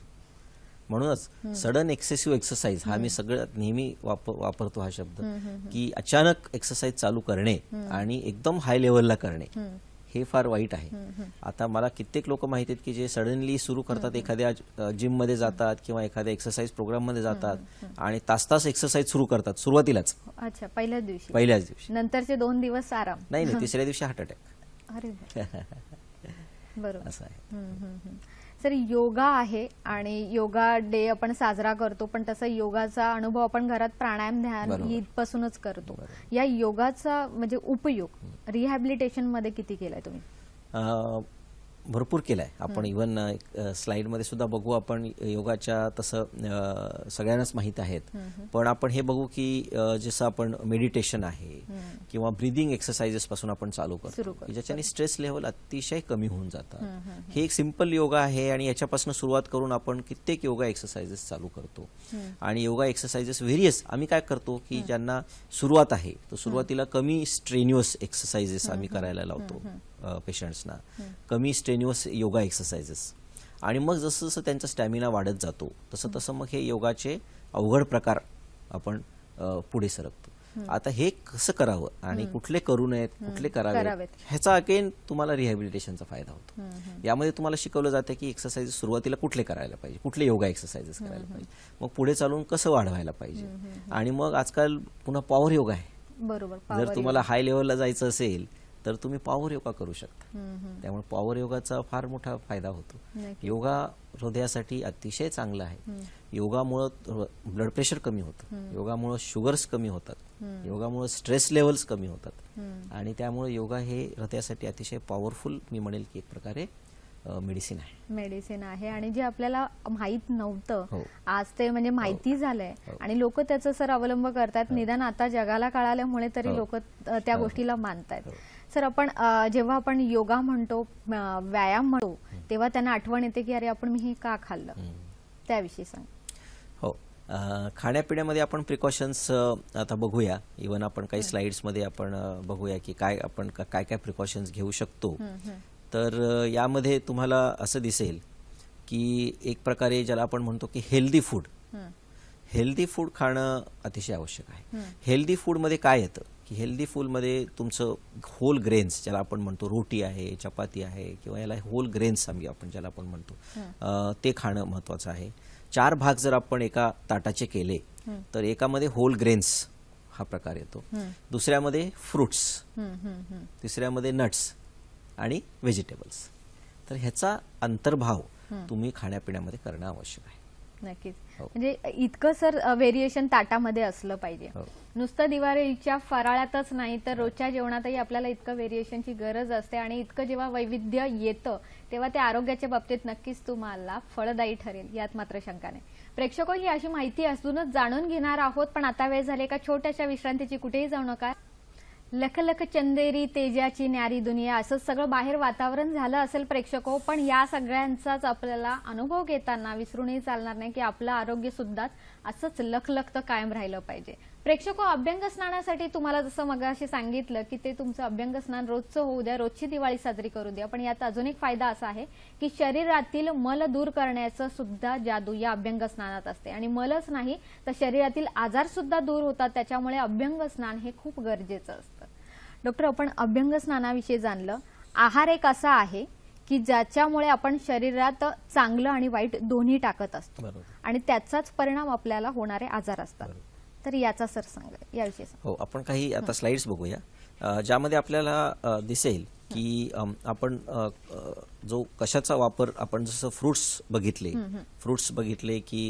म्हणूनच सडन एक्सेसिव्ह एक्सरसाइज हा मी सगळ्यात नेहमी वापरतो हा शब्द, की अचानक एक्सरसाइज चालू करणे आणि एकदम हाय लेवलला करणे हे फार वाईट आहे. आता मला कित्येक लोक माहिती आहेत की जे सडनली सुरू करतात, एखाद्या जिम मध्ये जातात किंवा एखाद्या एक्सरसाइज प्रोग्राम मध्ये जातात आणि तास एक्सरसाइज सुरू करतात सुरुवातीलाच. अच्छा, पहिल्याच दिवशी नंतरचे 2 दिवस आराम नाही, तिसऱ्या दिवशी हार्ट अटॅक. अरे बरोबर. असं आहे. सर योगा आहे आणि योगा डे आपण साजरा करतो, पण तसा योगाचा अनुभव आपण घरात प्राणायाम, ध्यान इथपासूनच करतो. या योगाचा म्हणजे उपयोग रिहॅबिलिटेशन मध्ये किती केलाय तुम्ही? भरपूर केलाय. आपण इव्हन स्लाइड मध्ये सुद्धा बघू आपण योगाच्या, तसं सगळ्यांनाच माहित आहेत, पण आपण हे बघू की जसं आपण मेडिटेशन आहे किंवा ब्रीदिंग एक्सरसाइजेस पासून आपण चालू करतो, ज्याच्याने स्ट्रेस लेवल अतिशय कमी होऊन जातात. हे एक सिंपल योगा आहे आणि याच्यापासून सुरुवात करून आपण कित्येक योगा एक्सरसाइजेस चालू करतो. आणि योगा एक्सरसाइजेस व्हेरियस आम्ही काय करतो की ज्यांना सुरुवात आहे तर सुरुवातीला कमी स्ट्रेन्युअस एक्सरसाइजेस आम्ही करायला लावतो पेशंट्सना, कमी स्ट्रेन्युअस योगा एक्सरसाइजेस. आणि मग जसं जसं त्यांचा स्टॅमिना वाढत जातो तसं तसं मग हे योगाचे अवघड प्रकार आपण पुढे सरकतो. आता हे कसं करावं आणि कुठले करू नयेत, कुठले करावेत, ह्याचा अगेन तुम्हाला रिहॅबिलिटेशनचा फायदा होतो. यामध्ये तुम्हाला शिकवलं जातं की एक्सरसाइजेस सुरुवातीला कुठले करायला पाहिजे, कुठले योगा एक्सरसाइजेस करायला पाहिजे, मग पुढे चालून कसं वाढवायला पाहिजे. आणि मग आजकाल पुन्हा पॉवर योगा आहे. बरोबर. जर तुम्हाला हाय लेवलला जायचं असेल तर तुम्ही पॉवर योगा करू शकता. त्यामुळे पॉवर योगाचा फार मोठा फायदा होतो. योगा हृदयासाठी अतिशय चांगला आहे. योगामुळे ब्लड प्रेशर कमी होतं, योगामुळे शुगर्स कमी होतात, योगामुळे स्ट्रेस लेवल्स कमी होतात. आणि त्यामुळे योगा हे हृदयासाठी अतिशय पॉवरफुल, मी म्हणेल की एक प्रकारे मेडिसिन आहे. आणि जे आपल्याला माहित नव्हतं आज ते म्हणजे माहिती झालंय आणि लोक त्याचा सर अवलंब करतात. निदान आता जगाला कळाल्यामुळे तरी लोक त्या गोष्टीला मानतायत. सर आपण जेव्हा आपण योगा म्हणतो, व्यायाम म्हणतो, तेव्हा त्यांना आठवण येते की अरे आपण मी हे का खाल्लं, त्याविषयी सांग. हो, खाण्यापिण्यामध्ये आपण प्रिकॉशन्स आता बघूया. इव्हन आपण काही स्लाइड्स मध्ये आपण बघूया की काय आपण काय प्रिकॉशन्स घेऊ शकतो. तर यामध्ये तुम्हाला असं दिसेल की एक प्रकारे ज्याला आपण म्हणतो की हेल्दी फूड खाणं अतिशय आवश्यक आहे. हेल्दी फूड मध्ये काय येतं की हेल्दी फूडमध्ये तुमचं होल ग्रेन्स ज्याला आपण म्हणतो, रोटी आहे, चपाती आहे, किंवा याला होल ग्रेन्स सांगूया आपण ज्याला आपण म्हणतो, ते खाणं महत्वाचं आहे. 4 भाग जर आपण एका ताटाचे केले तर एकामध्ये होल ग्रेन्स हा प्रकार येतो, दुसऱ्यामध्ये फ्रुट्स, तिसऱ्यामध्ये नट्स आणि व्हेजिटेबल्स. तर ह्याचा अंतर्भाव तुम्ही खाण्यापिण्यामध्ये करणं आवश्यक आहे. नक्कीच. म्हणजे इतकं सर व्हेरिएशन ताटामध्ये असलं पाहिजे. नुसतं दिवाळीच्या फराळातच नाही तर रोजच्या जेवणातही आपल्याला इतकं व्हेरिएशनची गरज असते आणि इतकं जेव्हा वैविध्य येतं तेव्हा ते आरोग्याच्या बाबतीत नक्कीच तुम्हाला फळदायी ठरेल, यात मात्र शंका नाही. प्रेक्षको, ही अशी माहिती अजूनच जाणून घेणार आहोत, पण आता वेळ झाली एका छोट्याशा विश्रांतीची. कुठेही जाऊ नका. लख लख चंदेरी तेजाची न्यारी दुनिया, असं सगळं बाहेर वातावरण झालं असेल प्रेक्षको, पण या सगळ्यांचाच आपल्याला अनुभव घेताना विसरूनही चालणार नाही की आपलं आरोग्य सुद्धा असंच लखलखतं कायम राहिलं पाहिजे. प्रेक्षको, अभ्यंग स्नानासाठी तुम्हाला जसं मगाशी सांगितलं की ते तुमचं अभ्यंग स्नान रोजचं होऊ द्या, रोजची दिवाळी साजरी करू द्या, पण यात अजून एक फायदा असा आहे की शरीरातील मल दूर करण्याचं सुद्धा जादू या अभ्यंग स्नानात असते. आणि मलच नाही तर शरीरातील आजार सुद्धा दूर होतात. त्याच्यामुळे अभ्यंग स्नान हे खूप गरजेचं असतं. डॉक्टर, आपण अभ्यंग स्नानाविषयी जाणलं. आहार एक असा आहे की ज्याच्यामुळे आपण शरीरात चांगलं आणि वाईट दोन्ही टाकत असतो आणि त्याचाच परिणाम आपल्याला होणारे आजार असतात. तर याचा सर सांगा, याविषयी सांगा. हो, आपण काही आता स्लाइड्स बघूया ज्यामध्ये आपल्याला दिसेल की आपण जो कशाचा वापर, आपण जसं फ्रुट्स बघितले की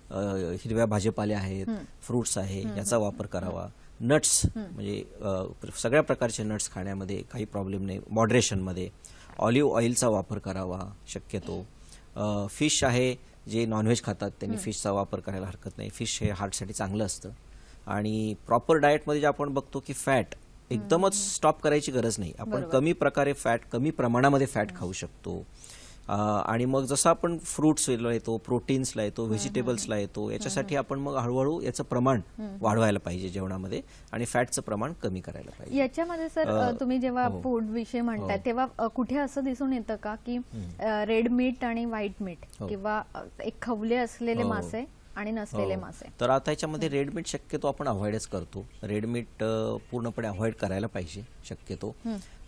हिरव्या भाजीपाल्या आहेत, फ्रुट्स आहे, याचा वापर करावा. नट्स म्हणजे सगळ्या प्रकारचे नट्स खाण्यामध्ये काही प्रॉब्लेम नाही, मॉडरेशनमध्ये. ऑलिव्ह ऑइलचा वापर करावा शक्यतो. फिश आहे, जे नॉनव्हेज खातात त्यांनी फिशचा वापर करायला हरकत नाही. फिश हे हार्टसाठी चांगलं असतं. आणि प्रॉपर डाएटमध्ये जे आपण बघतो की फॅट एकदमच स्टॉप करायची गरज नाही, आपण कमी प्रमाणामध्ये फॅट खाऊ शकतो. आणि मग जसं आपण फ्रुट्सला येतो, प्रोटीन्सला येतो, व्हेजिटेबल्सला येतो, याच्यासाठी आपण मग हळूहळू याचं प्रमाण वाढवायला पाहिजे जेवणामध्ये आणि फॅटचं प्रमाण कमी करायला पाहिजे. याच्यामध्ये सर तुम्ही जेव्हा फूड विषय म्हणताय तेव्हा कुठे असं दिसून येतं का की रेड मीट आणि व्हाईट मीट किंवा एक खवले असलेले मासे आणि नसलेले मासे? तर आता याच्यामध्ये रेड मीट शक्यतो आपण अवॉइडच करतो. रेड मीट पूर्णपणे अवॉइड करायला पाहिजे शक्यतो.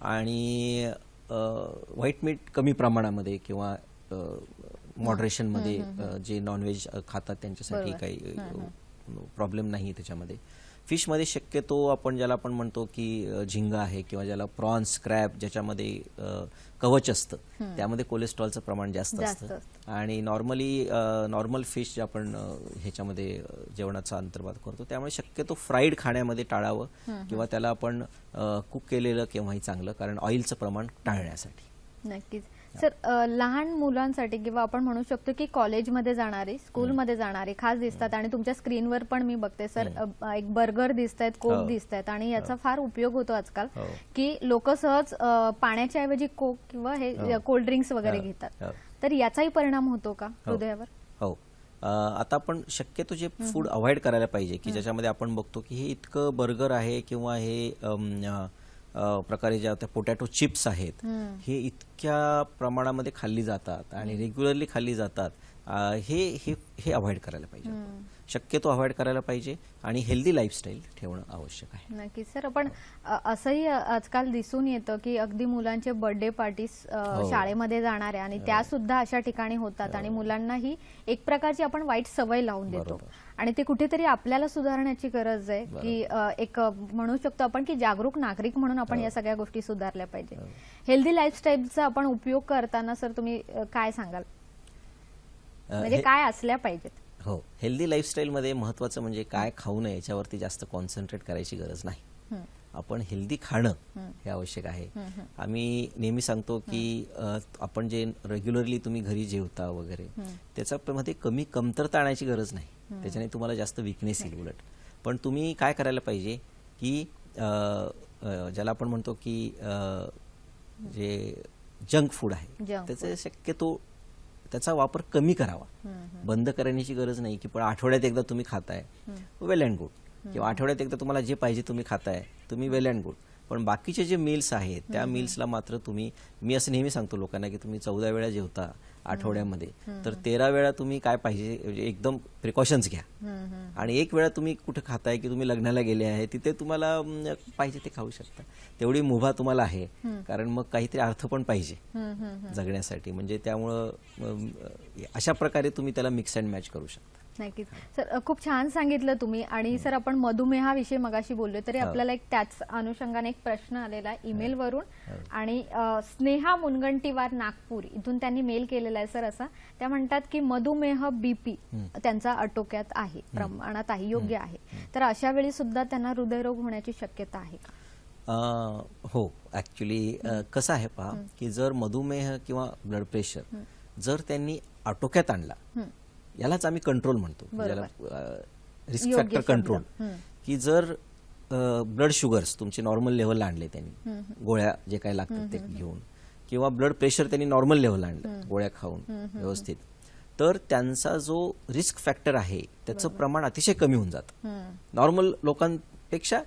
आणि व्हाईट मीट कमी प्रमाणामध्ये किंवा मॉडरेशनमध्ये जे नॉनव्हेज खातात त्यांच्यासाठी काही प्रॉब्लेम नाही त्याच्यामध्ये. फिशमध्ये शक्यतो आपण ज्याला आपण म्हणतो की झिंगा आहे किंवा ज्याला प्रॉन्स, क्रॅब, ज्याच्यामध्ये कवच असतं, त्यामध्ये कोलेस्ट्रॉलचं प्रमाण जास्त असतं. आणि नॉर्मल फिश जे आपण ह्याच्यामध्ये जेवणाचा अंतर्भाव करतो, त्यामुळे शक्यतो फ्राईड खाण्यामध्ये टाळावं किंवा त्याला आपण कुक केलेलं केव्हाही चांगलं, कारण ऑइलचं प्रमाण टाळण्यासाठी. नक्कीच. सर, लहान मुलांसाठी किंवा आपण म्हणू शकतो की कॉलेजमध्ये जाणारे, स्कूलमध्ये जाणारे खास दिसतात आणि तुमच्या स्क्रीनवर पण मी बघते सर एक बर्गर दिसतायत, कोक दिसतायत आणि याचा फार उपयोग होतो आजकाल की लोक सहज पाण्याच्या ऐवजी कोक किंवा हे कोल्ड ड्रिंक्स वगैरे घेतात. तर याचाही परिणाम होतो का हृदयावर? हो. आता आपण शक्यतो जे फूड अवॉइड करायला पाहिजे की ज्याच्यामध्ये आपण बघतो की हे इतकं बर्गर आहे किंवा हे प्रकारे ज्या पोटॅटो चिप्स आहेत, हे इतक्या प्रमाणामध्ये खाल्ली जातात आणि रेग्युलरली खाल्ली जातात, हे अवॉइड करायला पाहिजे. शक्यतो अवॉइड करायला पाहिजे आणि हेल्दी लाईफस्टाईल ठेवणं आवश्यक आहे. नक्कीच सर. पण असंही आजकाल दिसून येतं की अगदी मुलांचे बर्थडे पार्टीज शाळेमध्ये जाणाऱ्या आणि त्या सुद्धा अशा ठिकाणी होतात आणि मुलांना ही एक प्रकारची आपण वाईट सवय लावून देतो आणि ते कुठेतरी आपल्याला सुधारण्याची गरज आहे की एक म्हणू शकतो आपण की जागरूक नागरिक म्हणून आपण या सगळ्या गोष्टी सुधारल्या पाहिजे. हेल्दी लाईफस्टाईलचा आपण उपयोग करताना सर तुम्ही काय सांगाल, म्हणजे काय असल्या पाहिजेत? हो, हेल्दी लाईफस्टाईलमध्ये महत्वाचं म्हणजे काय खाऊ नये याच्यावरती जास्त कॉन्सन्ट्रेट करायची गरज नाही. आपण हेल्दी खाणं हे आवश्यक आहे. आम्ही नेहमी सांगतो की आपण जे रेग्युलरली तुम्ही घरी जेवता वगैरे त्याच्यामध्ये कमी कमतरता आणायची गरज नाही, त्याच्याने तुम्हाला जास्त विकनेस येईल उलट. पण तुम्ही काय करायला पाहिजे की ज्याला आपण म्हणतो की जे जंक फूड आहे त्याचे शक्यतो त्याचा वापर कमी करावा. बंद करण्याची गरज नाही की पण आठवड्यात एकदा तुम्ही खाताय, वेल अँड गुड, किंवा आठवड्यात एकदा तुम्हाला जे पाहिजे तुम्ही खाताय, तुम्ही वेल अँड गुड. पण बाकीचे जे मील्स आहेत त्या मील्सला मात्र तुम्ही, मी असं नेहमी सांगतो लोकांना की तुम्ही 14 वेळा जेवता आठवड्यामध्ये, तर 13 वेळा तुम्ही काय पाहिजे म्हणजे एकदम प्रिकॉशन्स घ्या. आणि एक वेळा तुम्ही कुठे खाताय की तुम्ही लग्नाला गेले आहे तिथे तुम्हाला पाहिजे ते खाऊ शकता. तेवढी मुभा तुम्हाला आहे, कारण मग काहीतरी अर्थ पण पाहिजे जगण्यासाठी. म्हणजे त्यामुळं अशा प्रकारे तुम्ही त्याला मिक्स अँड मॅच करू शकता. नक्कीच सर, खूप छान सांगितलं तुम्ही. आणि सर, आपण मधुमेहाविषयी मगाशी बोललो, तरी आपल्याला एक त्याच अनुषंगाने एक प्रश्न आलेला आहे ईमेलवरून. आणि स्नेहा मुनगंटीवार नागपूर इथून त्यांनी मेल केलेला आहे सर असा. त्या म्हणतात की मधुमेह बीपी त्यांचा आटोक्यात आहे, प्रमाणात आहे, योग्य आहे, तर अशा वेळी सुद्धा त्यांना हृदयरोग होण्याची शक्यता आहे का? हो, ऍक्च्युली कसं आहे पहा की जर मधुमेह किंवा ब्लड प्रेशर जर त्यांनी आटोक्यात आणला, यालाच आम्ही कंट्रोल म्हणतो, ज्याला रिस्क फॅक्टर कंट्रोल, की जर ब्लड शुगर्स तुमचे नॉर्मल लेवलला आणले त्यांनी, गोळ्या जे काही लागतात ते घेऊन, किंवा ब्लड प्रेशर त्यांनी नॉर्मल लेवलला आणलं गोळ्या खाऊन व्यवस्थित, तर त्यांचा जो रिस्क फॅक्टर आहे त्याचं प्रमाण अतिशय कमी होऊन जातं. नॉर्मल लोकांपेक्षा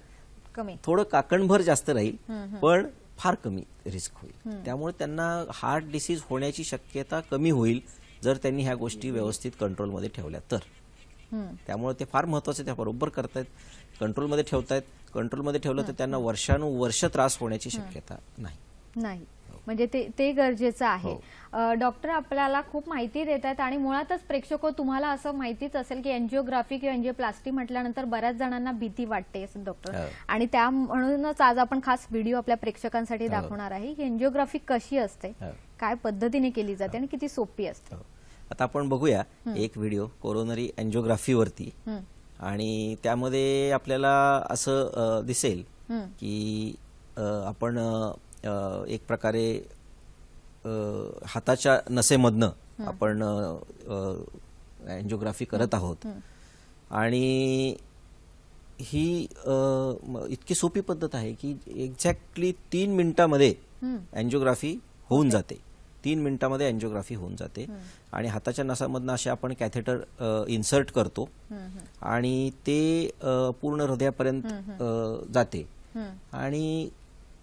थोडं काकणभर जास्त राहील, पण फार कमी रिस्क होईल. त्यामुळे त्यांना हार्ट डिसीज होण्याची शक्यता कमी होईल जर त्यांनी ह्या गोष्टी व्यवस्थित कंट्रोलमध्ये ठेवल्या तर. त्यामुळे ते फार महत्वाचे, त्या बरोबर करतायत, कंट्रोलमध्ये ठेवतायत. कंट्रोलमध्ये ठेवलं तर त्यांना वर्षानुवर्ष त्रास होण्याची शक्यता नाही. म्हणजे ते गरजेचं आहे. डॉक्टर आपल्याला खूप माहिती देत आहेत. आणि मुळातच प्रेक्षक, तुम्हाला असं माहितीच असेल की एंजिओग्राफी किंवा एंजिओप्लास्टी म्हटल्यानंतर बऱ्याच जणांना भीती वाटते डॉक्टर. आणि त्या म्हणूनच आज आपण खास व्हिडिओ आपल्या प्रेक्षकांसाठी दाखवणार आहे की एंजिओग्राफी कशी असते, काय पद्धतीने केली जाते आणि किती सोपी असते. आता आपण बघूया एक व्हिडिओ कोरोनरी एंजिओग्राफीवरती. आणि त्यामध्ये आपल्याला असं दिसेल की आपण एक प्रकारे हाताच्या नसेमधनं आपण एंजिओग्राफी करत आहोत. आणि ही इतकी सोपी पद्धत आहे की एक्झॅक्टली 3 मिनिटांमध्ये एंजिओग्राफी होऊन जाते. 3 मिनिटांमध्ये एंजिओग्राफी होऊन जाते. आणि हाताच्या नसामधनं असे आपण कॅथेटर इन्सर्ट करतो आणि ते पूर्ण हृदयापर्यंत जाते. आणि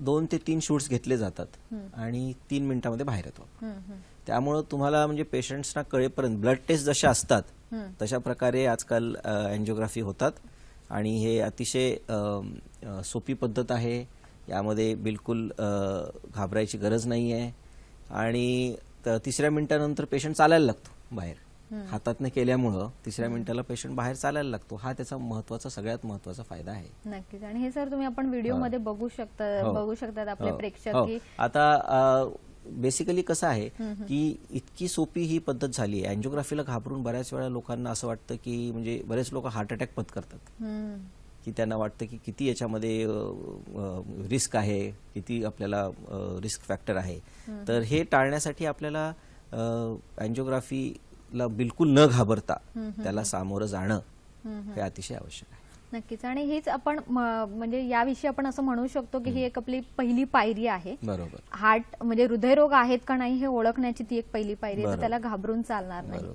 2 ते 3 शूट्स घेतले जातात आणि 3 मिनिटांमध्ये बाहेर येतो. त्यामुळे तुम्हाला म्हणजे पेशंट्सना कळेपर्यंत ब्लड टेस्ट जशा असतात तशा प्रकारे आजकाल एंजिओग्राफी होतात. आणि हे अतिशय सोपी पद्धत आहे. यामध्ये बिलकुल घाबरायची गरज नाही आहे. आणि 3ऱ्या मिनिटानंतर पेशंट चालायला लागतो बाहेर. हातातनं केल्यामुळं 3ऱ्या मिनिटाला पेशंट बाहेर चालायला लागतो. हा त्याचा सगळ्यात महत्वाचा फायदा आहे. नक्कीच. आणि हे सर तुम्ही आपण व्हिडिओमध्ये बघू शकतात आपले प्रेक्षक. आता बेसिकली कसं आहे की इतकी सोपी ही पद्धत झाली आहे. एंजिओग्राफीला घाबरून बऱ्याच वेळा लोकांना असं वाटतं की म्हणजे बरेच लोक हार्ट अटॅक पत्करतात, की त्यांना वाटतं की किती याच्यामध्ये रिस्क आहे, किती आपल्याला रिस्क फॅक्टर आहे. तर हे टाळण्यासाठी आपल्याला एंजिओग्राफीला बिलकुल न घाबरता त्याला सामोरं जाणं हे अतिशय आवश्यक आहे. नक्कीच. आणि हीच आपण म्हणजे याविषयी आपण असं म्हणू शकतो की ही एक आपली पहिली पायरी आहे. बरोबर. हार्ट म्हणजे हृदयरोग आहेत का नाही हे ओळखण्याची ती एक पहिली पायरी आहे, तर त्याला घाबरून चालणार नाही.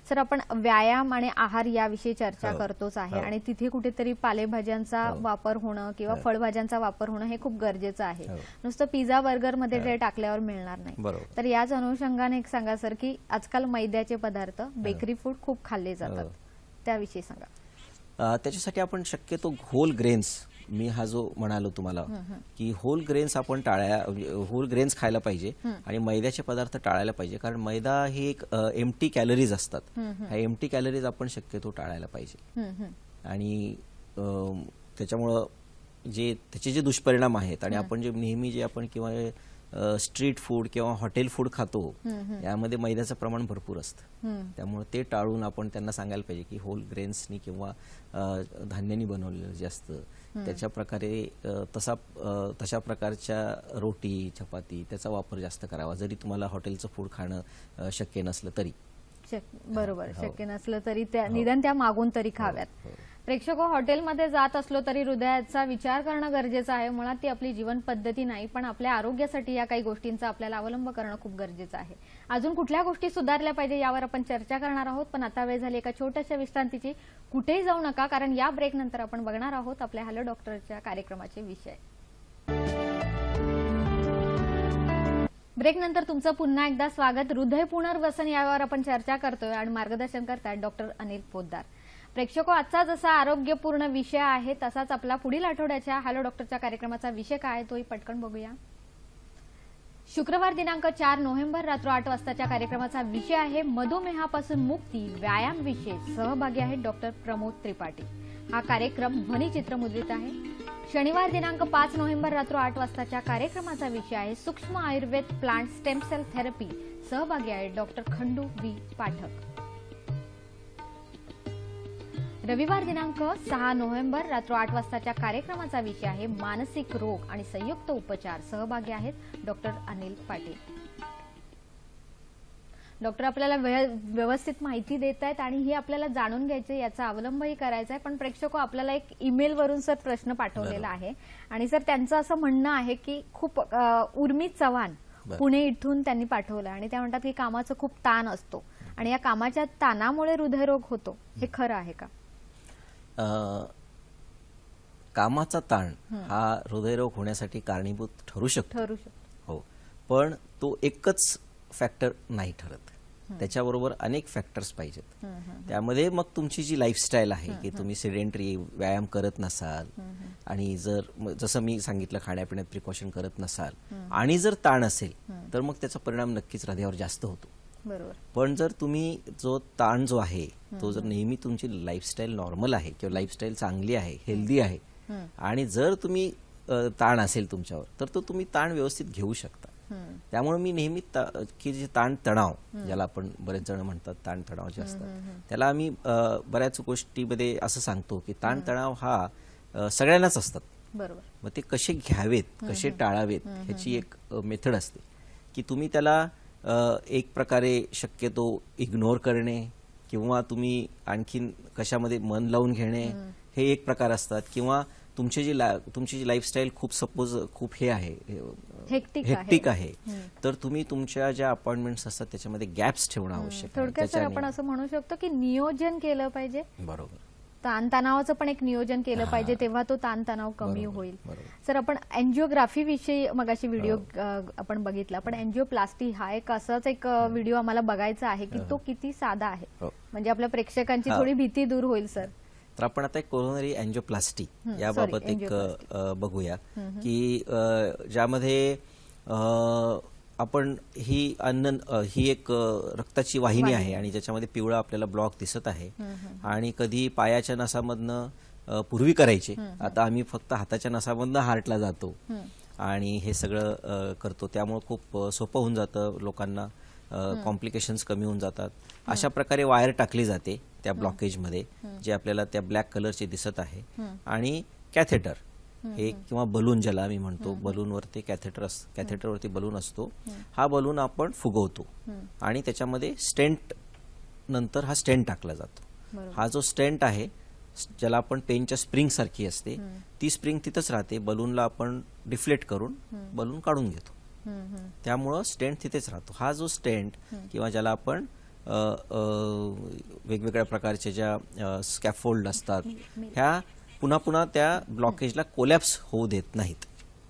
सर, आपण व्यायाम आणि आहार याविषयी चर्चा करतोच आहे. आणि तिथे कुठेतरी पालेभाज्यांचा वापर होणं किंवा फळभाज्यांचा वापर होणं हे खूप गरजेचं आहे. नुसतं पिझ्झा बर्गर मध्ये ते टाकल्यावर मिळणार नाही. तर याच अनुषंगाने एक सांगा सर की आजकाल मैद्याचे पदार्थ, बेकरी फूड खूप खाल्ले जातात, त्याविषयी सांगा. त्याच्यासाठी आपण शक्यतो होल ग्रेन्स, मी हा जो म्हणालो तुम्हाला की होल ग्रेन्स खायला पाहिजे आणि मैद्याचे पदार्थ टाळायला पाहिजे. कारण मैदा ही एक एम्प्टी कॅलरीज असतात. ह्या एम्प्टी कॅलरीज आपण शक्यतो टाळायला पाहिजे. आणि त्याच्यामुळं त्याचे जे दुष्परिणाम आहेत, आणि आपण जे नेहमी जे आपण किंवा स्ट्रीट फूड किंवा हॉटेल फूड खातो यामध्ये मैद्याचं प्रमाण भरपूर असतं. त्यामुळे ते टाळून आपण त्यांना सांगायला पाहिजे की होल ग्रेन्सनी किंवा धान्यांनी बनवलेलं जे असतं त्याच्या प्रकारे तशा प्रकारच्या रोटी, चपाती त्याचा वापर जास्त करावा. जरी तुम्हाला हॉटेलचं फूड खाणं शक्य नसलं तरी. बरोबर, शक्य नसलं तरी निदान त्या मागून तरी खाव्यात. प्रेक्षक, हॉटेलमध्ये जात असलो तरी हृदयाचा विचार करणं गरजेचं आहे. मुळात ती आपली जीवन पद्धती नाही, पण आपल्या आरोग्यासाठी या काही गोष्टींचा आपल्याला अवलंब करणं खूप गरजेचं आहे. अजून कुठल्या गोष्टी सुधारल्या पाहिजे यावर आपण चर्चा करणार आहोत. पण आता वेळ झाली एका छोट्याशा विश्रांतीची. कुठेही जाऊ नका, कारण या ब्रेक नंतर आपण बघणार आहोत आपल्या हॅलो डॉक्टरच्या कार्यक्रमाचे विषय. ब्रेक नंतर तुमचं पुन्हा एकदा स्वागत. हृदय पुनर्वसन यावर आपण चर्चा करतोय आणि मार्गदर्शन करतात डॉक्टर अनिल पोद्दार. प्रेक्षको, आजचा जसा आरोग्यपूर्ण विषय आहे तसाच आपला पुढील आठवड्याच्या हॅलो डॉक्टरच्या कार्यक्रमाचा विषय काय आहे तोही पटकन बघूया. शुक्रवार दिनांक 4 नोव्हेंबर रात्र 8 वाजताच्या कार्यक्रमाचा विषय आहे मधुमेहापासून मुक्ती, व्यायाम विशेष. सहभागी आहेत डॉक्टर प्रमोद त्रिपाठी. हा कार्यक्रम ध्वनिचित्र मुद्रित आहे. शनिवार दिनांक 5 नोव्हेंबर रात्र 8 वाजताच्या कार्यक्रमाचा विषय आहे सूक्ष्म Ayurveda plant stem cell therapy. सहभागी आहेत डॉक्टर खंडू व्ही पाठक. रविवार दिनांक 6 नोव्हेंबर रात्र 8 वाजताच्या कार्यक्रमाचा विषय आहे मानसिक रोग आणि संयुक्त उपचार. सहभागी आहेत डॉक्टर अनिल पाटील. डॉक्टर आपल्याला व्यवस्थित माहिती देत आहेत आणि ही आपल्याला जाणून घ्यायची, याचा अवलंबही करायचा आहे. पण प्रेक्षको, आपल्याला एक ईमेल वरून सर प्रश्न पाठवलेला आहे आणि सर त्यांचं असं म्हणणं आहे की खूप उर्मी चव्हाण पुणे इथून त्यांनी पाठवलं आणि त्या म्हणतात की कामाचा खूप ताण असतो आणि या कामाच्या ताणामुळे हृदयरोग होतो. हे खरं आहे का? कामाचा ताण हा हृदयरोग होण्यासाठी कारणीभूत ठरू शकतो. हो, पण तो एकच फॅक्टर नाही ठरत. त्याच्याबरोबर अनेक फॅक्टर्स पाहिजेत. त्यामध्ये मग तुमची जी लाईफस्टाईल आहे की तुम्ही सेडेंटरी व्यायाम करत नसाल आणि जर जसं मी सांगितलं खाण्यापिण्यात प्रिकॉशन करत नसाल आणि जर ताण असेल तर मग त्याचा परिणाम नक्कीच हृदयावर जास्त होतो. बरोबर. पण जर तुम्ही जो ताण जो आहे तो जर नेहमी तुमची लाईफस्टाईल नॉर्मल आहे किंवा लाईफस्टाईल चांगली आहे, हेल्दी आहे आणि जर तुम्ही ताण असेल तुमच्यावर तर तो तुम्ही ताण व्यवस्थित घेऊ शकता. त्यामुळे मी नेहमी की जे ताण तणाव ज्याला आपण बरेच जण म्हणतात ताण तणाव जे असतात त्याला आम्ही बऱ्याच गोष्टीमध्ये असं सांगतो की ताण तणाव हा सगळ्यांनाच असतात. बरोबर. मग ते कसे घ्यावेत, कसे टाळावेत ह्याची एक मेथड असते की तुम्ही त्याला एक प्रकारे शक्यतो इग्नोर करणे किंवा तुम्ही आणखीन कशामध्ये मन लावून घेणे हे एक प्रकार असतात. किंवा तुमची जी लाईफस्टाईल खूप सपोज खूप हे आहे, हेक्टिक आहे, तर तुम्ही तुमच्या ज्या अपॉइंटमेंट्स असतात त्याच्यामध्ये गॅप्स ठेवणं आवश्यक आहे. थोडक्यात सर आपण असं म्हणू शकतो की नियोजन केलं पाहिजे. बरोबर. ताणतणावाचं पण एक नियोजन केलं पाहिजे, तेव्हा तो ताणतणाव कमी होईल. सर, आपण एन्जिओग्राफी विषयी मगाशी व्हिडिओ आपण बघितला, पण एन्जिओप्लास्टी हा एक असाच एक व्हिडिओ आम्हाला बघायचा आहे की तो किती साधा आहे, म्हणजे आपल्या प्रेक्षकांची थोडी भीती दूर होईल. सर, तर आपण आता एक कोरोनरी एन्जिओप्लास्टी याबाबत एक बघूया की ज्यामध्ये आपण ही एक रक्ताची वाहिनी आहे आणि ज्याच्यामध्ये पिवळा आपल्याला ब्लॉक दिसत आहे आणि कधी पायाच्या नसामधनं पूर्वी करायचे, आता आम्ही फक्त हाताच्या नसामधनं हार्टला जातो आणि हे सगळं करतो. त्यामुळे खूप सोपं होऊन जातं लोकांना, कॉम्प्लिकेशन्स कमी होऊन जातात. अशा प्रकारे वायर टाकली जाते त्या ब्लॉकेजमध्ये जे आपल्याला त्या ब्लॅक कलरचे दिसत आहे आणि कॅथेटर हे किंवा बलून ज्याला आम्ही म्हणतो, बलूनवरती कॅथेटरवरती बलून असतो. हा बलून आपण फुगवतो आणि त्याच्यामध्ये स्टेंट नंतर हा स्टेंट टाकला जातो. हा जो स्टेंट आहे ज्याला आपण पेनच्या स्प्रिंग सारखी असते, ती स्प्रिंग तिथंच राहते. बलूनला आपण डिफ्लेट करून बलून काढून घेतो, त्यामुळं स्टेंट तिथेच राहतो. हा जो स्टेंट किंवा ज्याला आपण वेगवेगळ्या प्रकारच्या ज्या स्कॅफोल्ड असतात ह्या पुन्हा पुन्हा त्या ब्लॉकेजला कोलॅप्स होऊ देत नाहीत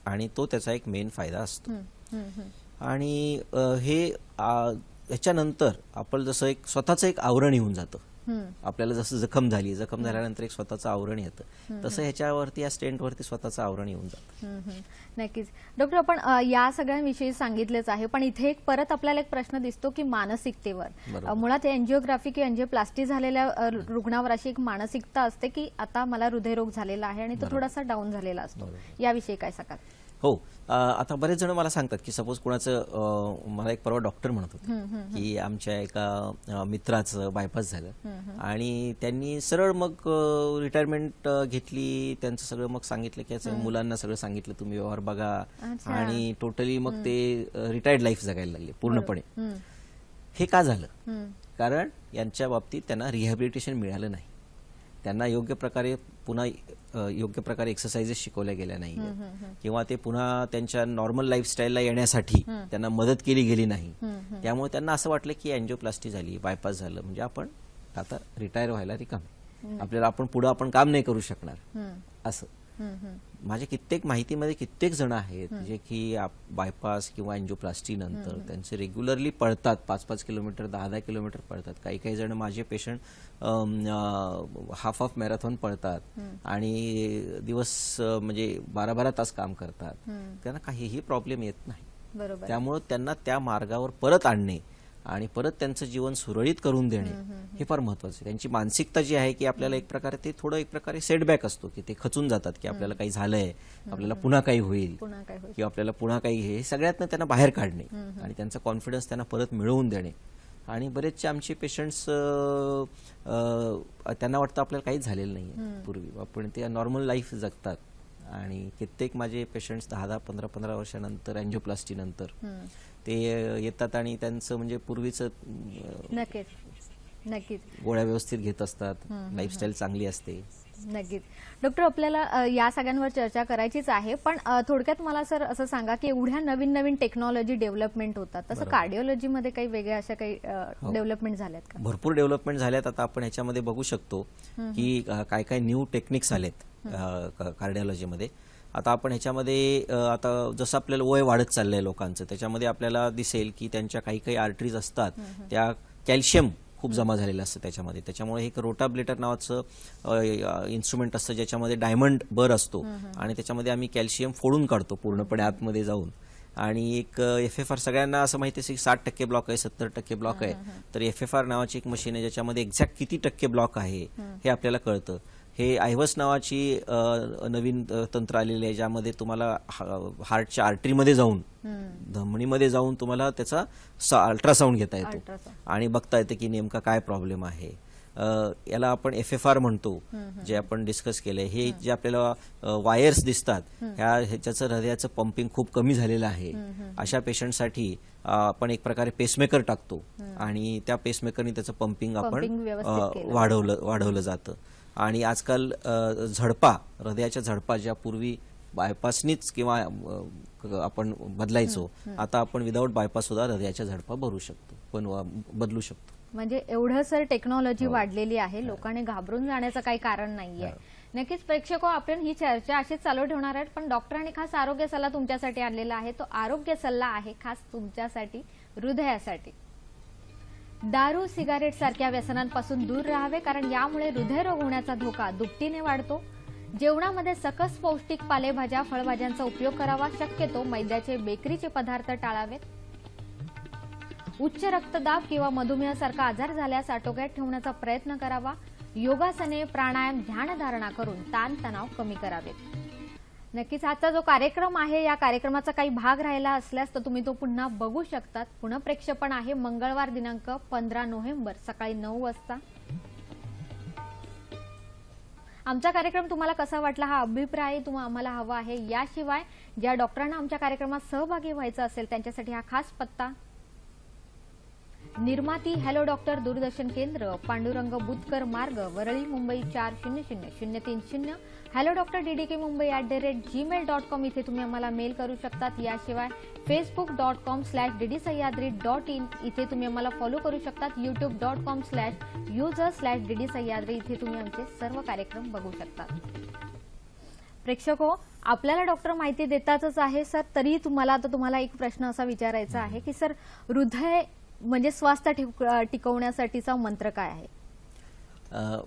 आणि तो त्याचा एक मेन फायदा असतो. आणि हे ह्याच्यानंतर आपण जसं एक स्वतःचं एक आवरण येऊन जातं. आपल्याला जसं जखम झाल्यानंतर एक स्वतःचं आवरण येतं, तसं ह्याच्यावरती या स्टेंटवरती स्वतःचं आवरण येऊन जातं. नक्कीच. डॉक्टर, आपण या सगळ्यांविषयी सांगितलेच आहे, पण इथे एक परत आपल्याला एक प्रश्न दिसतो की मानसिकतेवर. मुळात एन्जिओग्राफी किंवा एन्जिओप्लास्टी झालेल्या रुग्णावर अशी एक मानसिकता असते की आता मला हृदयरोग झालेला आहे आणि तो थोडासा डाऊन झालेला असतो. याविषयी काय सांगाल? हो, आता बरेच जण मला सांगतात की सपोज कुणाचं, मला एक परवा डॉक्टर म्हणत होते की आमच्या एका मित्राचं बायपास झालं आणि त्यांनी सरळ मग रिटायरमेंट घेतली. त्यांचं सगळं मग सांगितलं की मुलांना सगळं सांगितलं तुम्ही व्यवहार बघा आणि टोटली मग ते रिटायर्ड लाईफ जगायला लागले पूर्णपणे. हे का झालं? कारण यांच्या बाबतीत त्यांना रिहॅबिलिटेशन मिळालं नाही. त्यांना योग्य प्रकारे एक्सरसाइजेस शिकवल्या गेल्या नाही किंवा ते पुन्हा त्यांच्या नॉर्मल लाईफस्टाईलला येण्यासाठी त्यांना मदत केली गेली नाही. त्यामुळे त्यांना असं वाटलं की एन्जिओप्लास्टी झाली, बायपास झालं म्हणजे आपण आता रिटायर व्हायला रिकामे, आपल्याला आपण पुढे काम नाही करू शकणार असं. माझ्या कित्येक माहितीमध्ये कित्येक जण आहेत जे की बायपास किंवा एंजिओप्लास्टी नंतर त्यांचे रेग्युलरली पळतात, 5-5 किलोमीटर 10-10 किलोमीटर पळतात. काही जण माझे पेशंट हाफ मॅरेथॉन पळतात आणि दिवस म्हणजे 12-12 तास काम करतात. त्यांना काहीही प्रॉब्लेम येत नाही. बरोबर. त्यामुळे त्यांना त्या मार्गावर परत आणणे आणि परत त्यांचं जीवन सुरळीत करून देणे हे फार महत्वाचं आहे. त्यांची मानसिकता जी आहे की आपल्याला एक प्रकारे सेटबॅक असतो की ते खचून जातात की आपल्याला काही झालंय, आपल्याला पुन्हा काही होईल किंवा आपल्याला पुन्हा काही हे सगळ्यातनं त्यांना बाहेर काढणे आणि त्यांचा कॉन्फिडन्स त्यांना परत मिळवून देणे. आणि बरेचसे आमचे पेशंट्स त्यांना वाटतं आपल्याला काहीच झालेलं नाहीये पूर्वी, पण ते नॉर्मल लाईफ जगतात. आणि कित्येक माझे पेशंट्स 10-10, 15-15 वर्षानंतर एंजिओप्लास्टी नंतर ते येतात आणि त्यांचं म्हणजे पूर्वीचं नक्कीच गोळ्या व्यवस्थित घेत असतात, लाईफस्टाईल चांगली असते. नक्कीच. डॉक्टर, आपल्याला या सगळ्यांवर चर्चा करायचीच आहे, पण थोडक्यात मला सर असं सांगा की एवढ्या नवीन टेक्नॉलॉजी डेव्हलपमेंट होतात, तसं कार्डिओलॉजीमध्ये काही वेगळ्या अशा काही डेव्हलपमेंट झाल्यात का? भरपूर डेव्हलपमेंट झाल्यात. आता आपण ह्याच्यामध्ये बघू शकतो की काय न्यू टेक्निक्स आलेत कार्डिओलॉजीमध्ये. आता आपण ह्याच्यामध्ये आता जसं आपल्याला वय वाढत चाललंय लोकांचं, त्याच्यामध्ये आपल्याला दिसेल की त्यांच्या काही आर्टरीज असतात त्या कॅल्शियम खूप जमा झालेलं असतं त्याच्यामध्ये. त्याच्यामुळे एक रोटाब्लेटर नावाचं इन्स्ट्रुमेंट असतं ज्याच्यामध्ये डायमंड बर असतो आणि त्याच्यामध्ये आम्ही कॅल्शियम फोडून काढतो पूर्णपणे आतमध्ये जाऊन. आणि एक FFR सगळ्यांना असं माहिती आहे की 60% ब्लॉक आहे, 70% ब्लॉक आहे. तर FFR नावाची एक मशीन आहे ज्याच्यामध्ये एक्झॅक्ट किती टक्के ब्लॉक आहे हे आपल्याला कळतं. हे आयव्हस नावाची नवीन तंत्र आलेले आहे ज्यामध्ये तुम्हाला हार्टच्या आर्टरीमध्ये जाऊन धमनीमध्ये जाऊन तुम्हाला त्याचा अल्ट्रासाऊंड घेता येतो आणि बघता येतं की नेमका काय प्रॉब्लेम आहे. याला आपण FFR म्हणतो, जे आपण डिस्कस केलंय. हे जे आपल्याला वायर्स दिसतात ह्याच्याचं हृदयाचं पंपिंग खूप कमी झालेलं आहे. अशा पेशंटसाठी आपण एक प्रकारे पेसमेकर टाकतो आणि त्या पेसमेकरनी त्याचं पंपिंग आपण वाढवलं जातं. आणि आजकाल हृदयाच्या झडपा ज्या पूर्वी बायपासनीच किंवा आपण बदलायचो, आता आपण विदाऊट बायपास सुद्धा हृदयाच्या झडपा बदलू शकतो. म्हणजे एवढं सर टेक्नॉलॉजी वाढलेली आहे, लोकांनी घाबरून जाण्याचं काही कारण नाहीये. नक्कीच प्रेक्षको, आपण ही चर्चा अशीच चालू ठेवणार आहेत, पण डॉक्टरांनी खास आरोग्य सल्ला तुमच्यासाठी आणलेला आहे. तो आरोग्य सल्ला आहे खास तुमच्यासाठी, हृदयासाठी. दारू, सिगारेट सारख्या व्यसनांपासून दूर राहावे, कारण यामुळे हृदयरोग होण्याचा धोका दुपटीने वाढतो. जेवणामध्ये सकस पौष्टिक पालेभाज्या, फळभाज्यांचा उपयोग करावा. शक्यतो मैद्याचे, बेकरीचे पदार्थ टाळावेत. उच्च रक्तदाब किंवा मधुमेहासारखा आजार झाल्यास आटोक्यात ठेवण्याचा प्रयत्न करावा. योगासने, प्राणायाम, ध्यानधारणा करून ताणतणाव कमी करावेत. नक्कीच आजचा जो कार्यक्रम आहे, या कार्यक्रमाचा काही भाग राहिला असल्यास तर तुम्ही तो पुन्हा बघू शकतात. पुन्हा प्रेक्षेपण आहे मंगळवार दिनांक 15 नोव्हेंबर सकाळी 9 वाजता. आमचा कार्यक्रम तुम्हाला कसा वाटला हा अभिप्राय आम्हाला हवा आहे. याशिवाय ज्या डॉक्टरांना आमच्या कार्यक्रमात सहभागी व्हायचं असेल त्यांच्यासाठी हा खास पत्ता: निर्माती हॅलो डॉक्टर, दूरदर्शन केंद्र, पांडुरंग बुतकर मार्ग, Worli, Mumbai 400030. Hello doctor DDK Mumbai @gmail.com इथे तुम्ही आम्हाला मेल करू शकतात. याशिवाय facebook.com/ddsahyadri.in इथे तुम्ही आम्हाला फॉलो करू शकतात. youtube.com/user/ddsahyadri इथे तुम्ही आमचे सर्व कार्यक्रम बघू शकतात. प्रेक्षको, आपल्याला डॉक्टर माहिती देतातच आहे सर, तरी तुम्हाला एक प्रश्न असा विचारायचा आहे की सर, हृदय म्हणजे स्वास्थ्य टिकवण्यासाठीचा मंत्र काय आहे?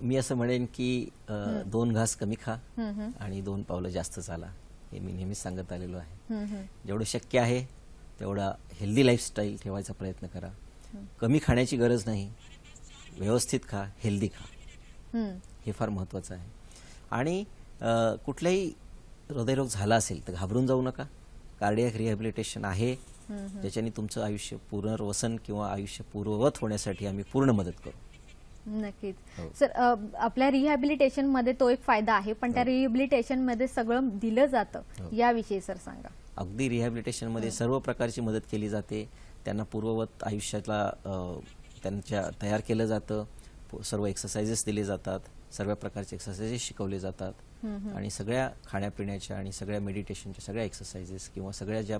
मी असं म्हणेन की 2 घास कमी खा आणि 2 पावलं जास्त चाला, हे मी नेहमीच सांगत आलेलो आहे. जेवढं शक्य आहे तेवढा हेल्दी लाईफस्टाईल ठेवायचा प्रयत्न करा. कमी खाण्याची गरज नाही, व्यवस्थित खा, हेल्दी खा, हे फार महत्वाचं आहे. आणि कुठलाही हृदयरोग झाला असेल तर घाबरून जाऊ नका. कार्डियाक रिहॅबिलिटेशन आहे, ज्याच्याने तुमचं आयुष्य पुनर्वसन किंवा आयुष्य पूर्ववत होण्यासाठी आम्ही पूर्ण मदत करू. नक्कीच सर, आपल्या रिहॅबिलिटेशन मध्ये तो एक फायदा आहे, पण त्या रिहॅबिलिटेशन मध्ये सगळं दिलं जातं, याविषयी सर सांगा. अगदी रिहॅबिलिटेशन मध्ये सर्व प्रकारची मदत केली जाते. त्यांना पूर्ववत आयुष्याला तयार केलं जातं. सर्व एक्सरसाइजेस दिले जातात, सर्व प्रकारचे एक्सरसाइजेस शिकवले जातात आणि सगळ्या खाण्यापिण्याच्या आणि सगळ्या मेडिटेशनच्या सगळ्या एक्सरसाइजेस किंवा सगळ्या ज्या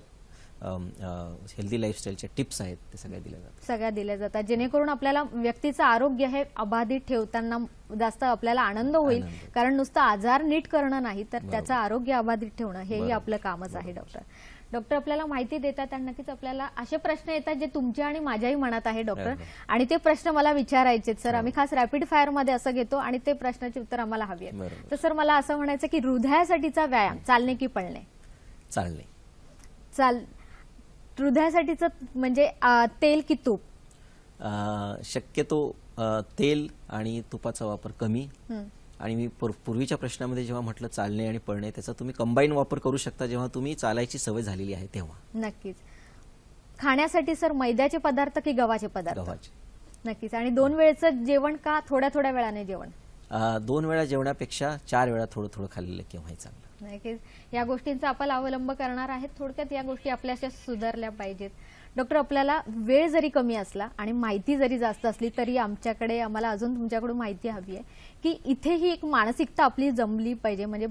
हेल्दी लाईफस्टाईलच्या टिप्स आहेत ते सगळ्या दिल्या जातात. सगळ्या दिल्या जातात, जेणेकरून आपल्याला व्यक्तीचं आरोग्य हे अबाधित ठेवताना जास्त आपल्याला आनंद होईल. कारण नुसतं आजार नीट करणं नाही तर त्याचं आरोग्य अबाधित ठेवणं हेही आपलं कामच आहे. डॉक्टर आपल्याला माहिती देतात आणि नक्कीच आपल्याला असे प्रश्न येतात जे तुमच्या आणि माझ्याही मनात आहे डॉक्टर, आणि ते प्रश्न मला विचारायचे सर. आम्ही खास रॅपिड फायर मध्ये असं घेतो आणि ते प्रश्नाची उत्तर आम्हाला हवी आहे. तर सर मला असं म्हणायचं की हृदयासाठीचा व्यायाम चालणे की पळणे? चालणे. हृदयासाठीचं म्हणजे तेल की तूप? शक्यतो तेल आणि तुपाचा वापर कमी. आणि मी पूर्वीच्या प्रश्नामध्ये जेव्हा म्हटलं चालणे आणि पळणे, त्याचा तुम्ही कंबाईन वापर करू शकता जेव्हा तुम्ही चालायची सवय झालेली आहे तेव्हा. नक्कीच. खाण्यासाठी सर मैद्याचे पदार्थ की गव्हाचे पदार्थ? गव्हाचे. नक्कीच. आणि 2 वेळचं जेवण का थोड्या थोड्या वेळाने जेवण? 2 वेळा जेवणापेक्षा 4 वेळा थोडं थोडं खाल्लेलं केव्हाही चांगलं. नक्कीच. या गोष्टींचा आपण अवलंब करणार आहेत. थोडक्यात या गोष्टी आपल्याशी सुधारल्या पाहिजेत. डॉक्टर आपल्याला वेळ जरी कमी असला आणि माहिती जरी जास्त असली तरी आम्हाला अजून तुमच्याकडून माहिती हवी आहे की इथेही एक मानसिकता आपली जमली पाहिजे, म्हणजे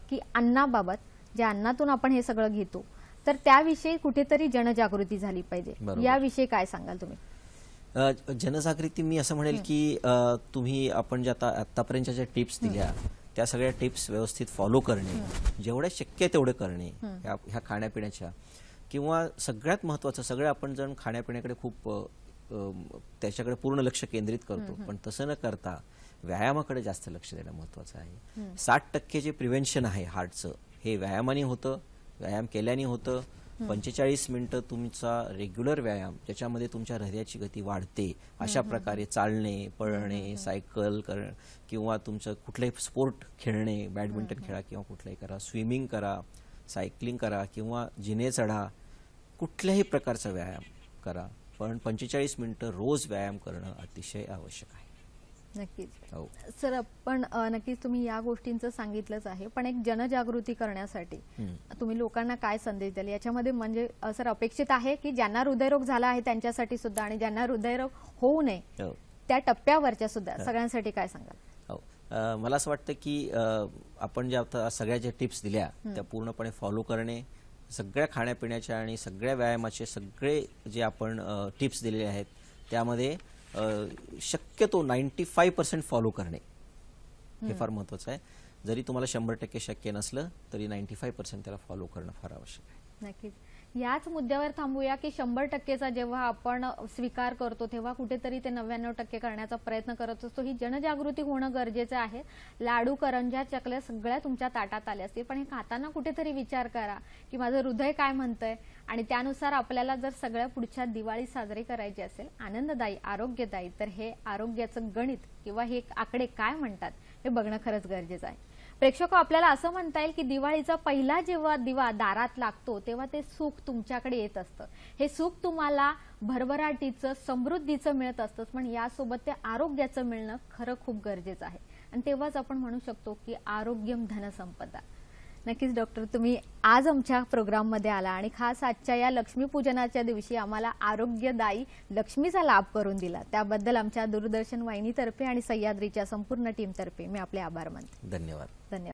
की अन्नाबाबत, ज्या अन्नातून आपण हे सगळं घेतो तर त्याविषयी कुठेतरी जनजागृती झाली पाहिजे. याविषयी काय सांगाल तुम्ही? जनजागृती मी असं म्हणेल की तुम्ही आपण जे आतापर्यंतच्या ज्या टिप्स दिल्या त्या सगळ्या टिप्स व्यवस्थित फॉलो करणे, जेवढे शक्य तेवढे करणे ह्या खाण्यापिण्याच्या, किंवा सगळ्यात महत्वाचं, सगळं आपण जण खाण्यापिण्याकडे खूप त्याच्याकडे पूर्ण लक्ष केंद्रित करतो, पण तसं न करता व्यायामाकडे जास्त लक्ष देणं महत्वाचं आहे. 60% जे प्रिव्हेन्शन आहे हार्टचं हे व्यायामाने होतं, व्यायाम केल्याने होतं. 45 मिनिटं तुमचा रेग्युलर व्यायाम ज्याच्यामध्ये तुमच्या हृदयाची गती वाढते, अशा प्रकारे चालणे, पळणे, सायकल किंवा तुमचं कुठलंही स्पोर्ट खेळणे, बॅडमिंटन खेळा किंवा कुठलंही करा, स्विमिंग करा, सायकलिंग करा किंवा जिने चढा, कुठल्याही प्रकारचा व्यायाम करा, पण 45 मिनिटं रोज व्यायाम करणं अतिशय आवश्यक आहे. नक्कीच. सर आपण नक्कीच तुम्ही या गोष्टींचं सांगितलंच आहे, पण एक जनजागृती करण्यासाठी तुम्ही लोकांना काय संदेश द्याल याच्यामध्ये? म्हणजे सर अपेक्षित आहे की ज्यांना हृदयरोग झाला आहे त्यांच्यासाठी सुद्धा आणि ज्यांना हृदयरोग होऊ नये त्या टप्प्यावरच्या सुद्धा सगळ्यांसाठी काय सांगाल? मला असं वाटतं की आपण ज्या आता सगळ्या ज्या टिप्स दिल्या त्या पूर्णपणे फॉलो करणे, सगळ्या खाण्यापिण्याच्या आणि सगळ्या व्यायामाचे सगळे जे आपण टिप्स दिलेले आहेत त्यामध्ये शक्यतो 95% फॉलो करणे हे फार महत्वाचं आहे. जरी तुम्हाला 100% शक्य नसलं तरी 95% त्याला फॉलो करणं फार आवश्यक आहे. नक्कीच. याच मुद्द्यावर थांबूया की 100%चा जेव्हा आपण स्वीकार करतो तेव्हा कुठेतरी ते 99% करण्याचा प्रयत्न करत असतो. ही जनजागृती होणं गरजेचं आहे. लाडू, करंज्या, चकल्या सगळ्या तुमच्या ताटात आल्या असतील, पण हे खाताना कुठेतरी विचार करा की माझं हृदय काय म्हणतंय, आणि त्यानुसार आपल्याला जर सगळ्या पुढच्या दिवाळी साजरी करायची असेल आनंददायी, आरोग्यदायी, तर हे आरोग्याचं गणित किंवा हे आकडे काय म्हणतात हे बघणं खरंच गरजेचं आहे. प्रेक्षक, आपल्याला असं म्हणता येईल की दिवाळीचा पहिला जेव्हा दिवा दारात लागतो तेव्हा ते सुख तुमच्याकडे येत असतं. हे सुख तुम्हाला भरभराटीचं, समृद्धीचं मिळत असतं, पण यासोबत ते आरोग्याचं मिळणं खरं खूप गरजेचं आहे. आणि तेव्हाच आपण म्हणू शकतो की आरोग्यम धनसंपदा. नक्कीच डॉक्टर, तुम्ही आज आमच्या प्रोग्राममध्ये आला आणि खास आजच्या या लक्ष्मीपूजनाच्या दिवशी आम्हाला आरोग्यदायी लक्ष्मीचा लाभ करून दिला. त्याबद्दल आमच्या दूरदर्शन वाहिनीतर्फे आणि सह्याद्रीच्या संपूर्ण टीमतर्फे मी आपले आभार मानते. धन्यवाद. धन्यवाद.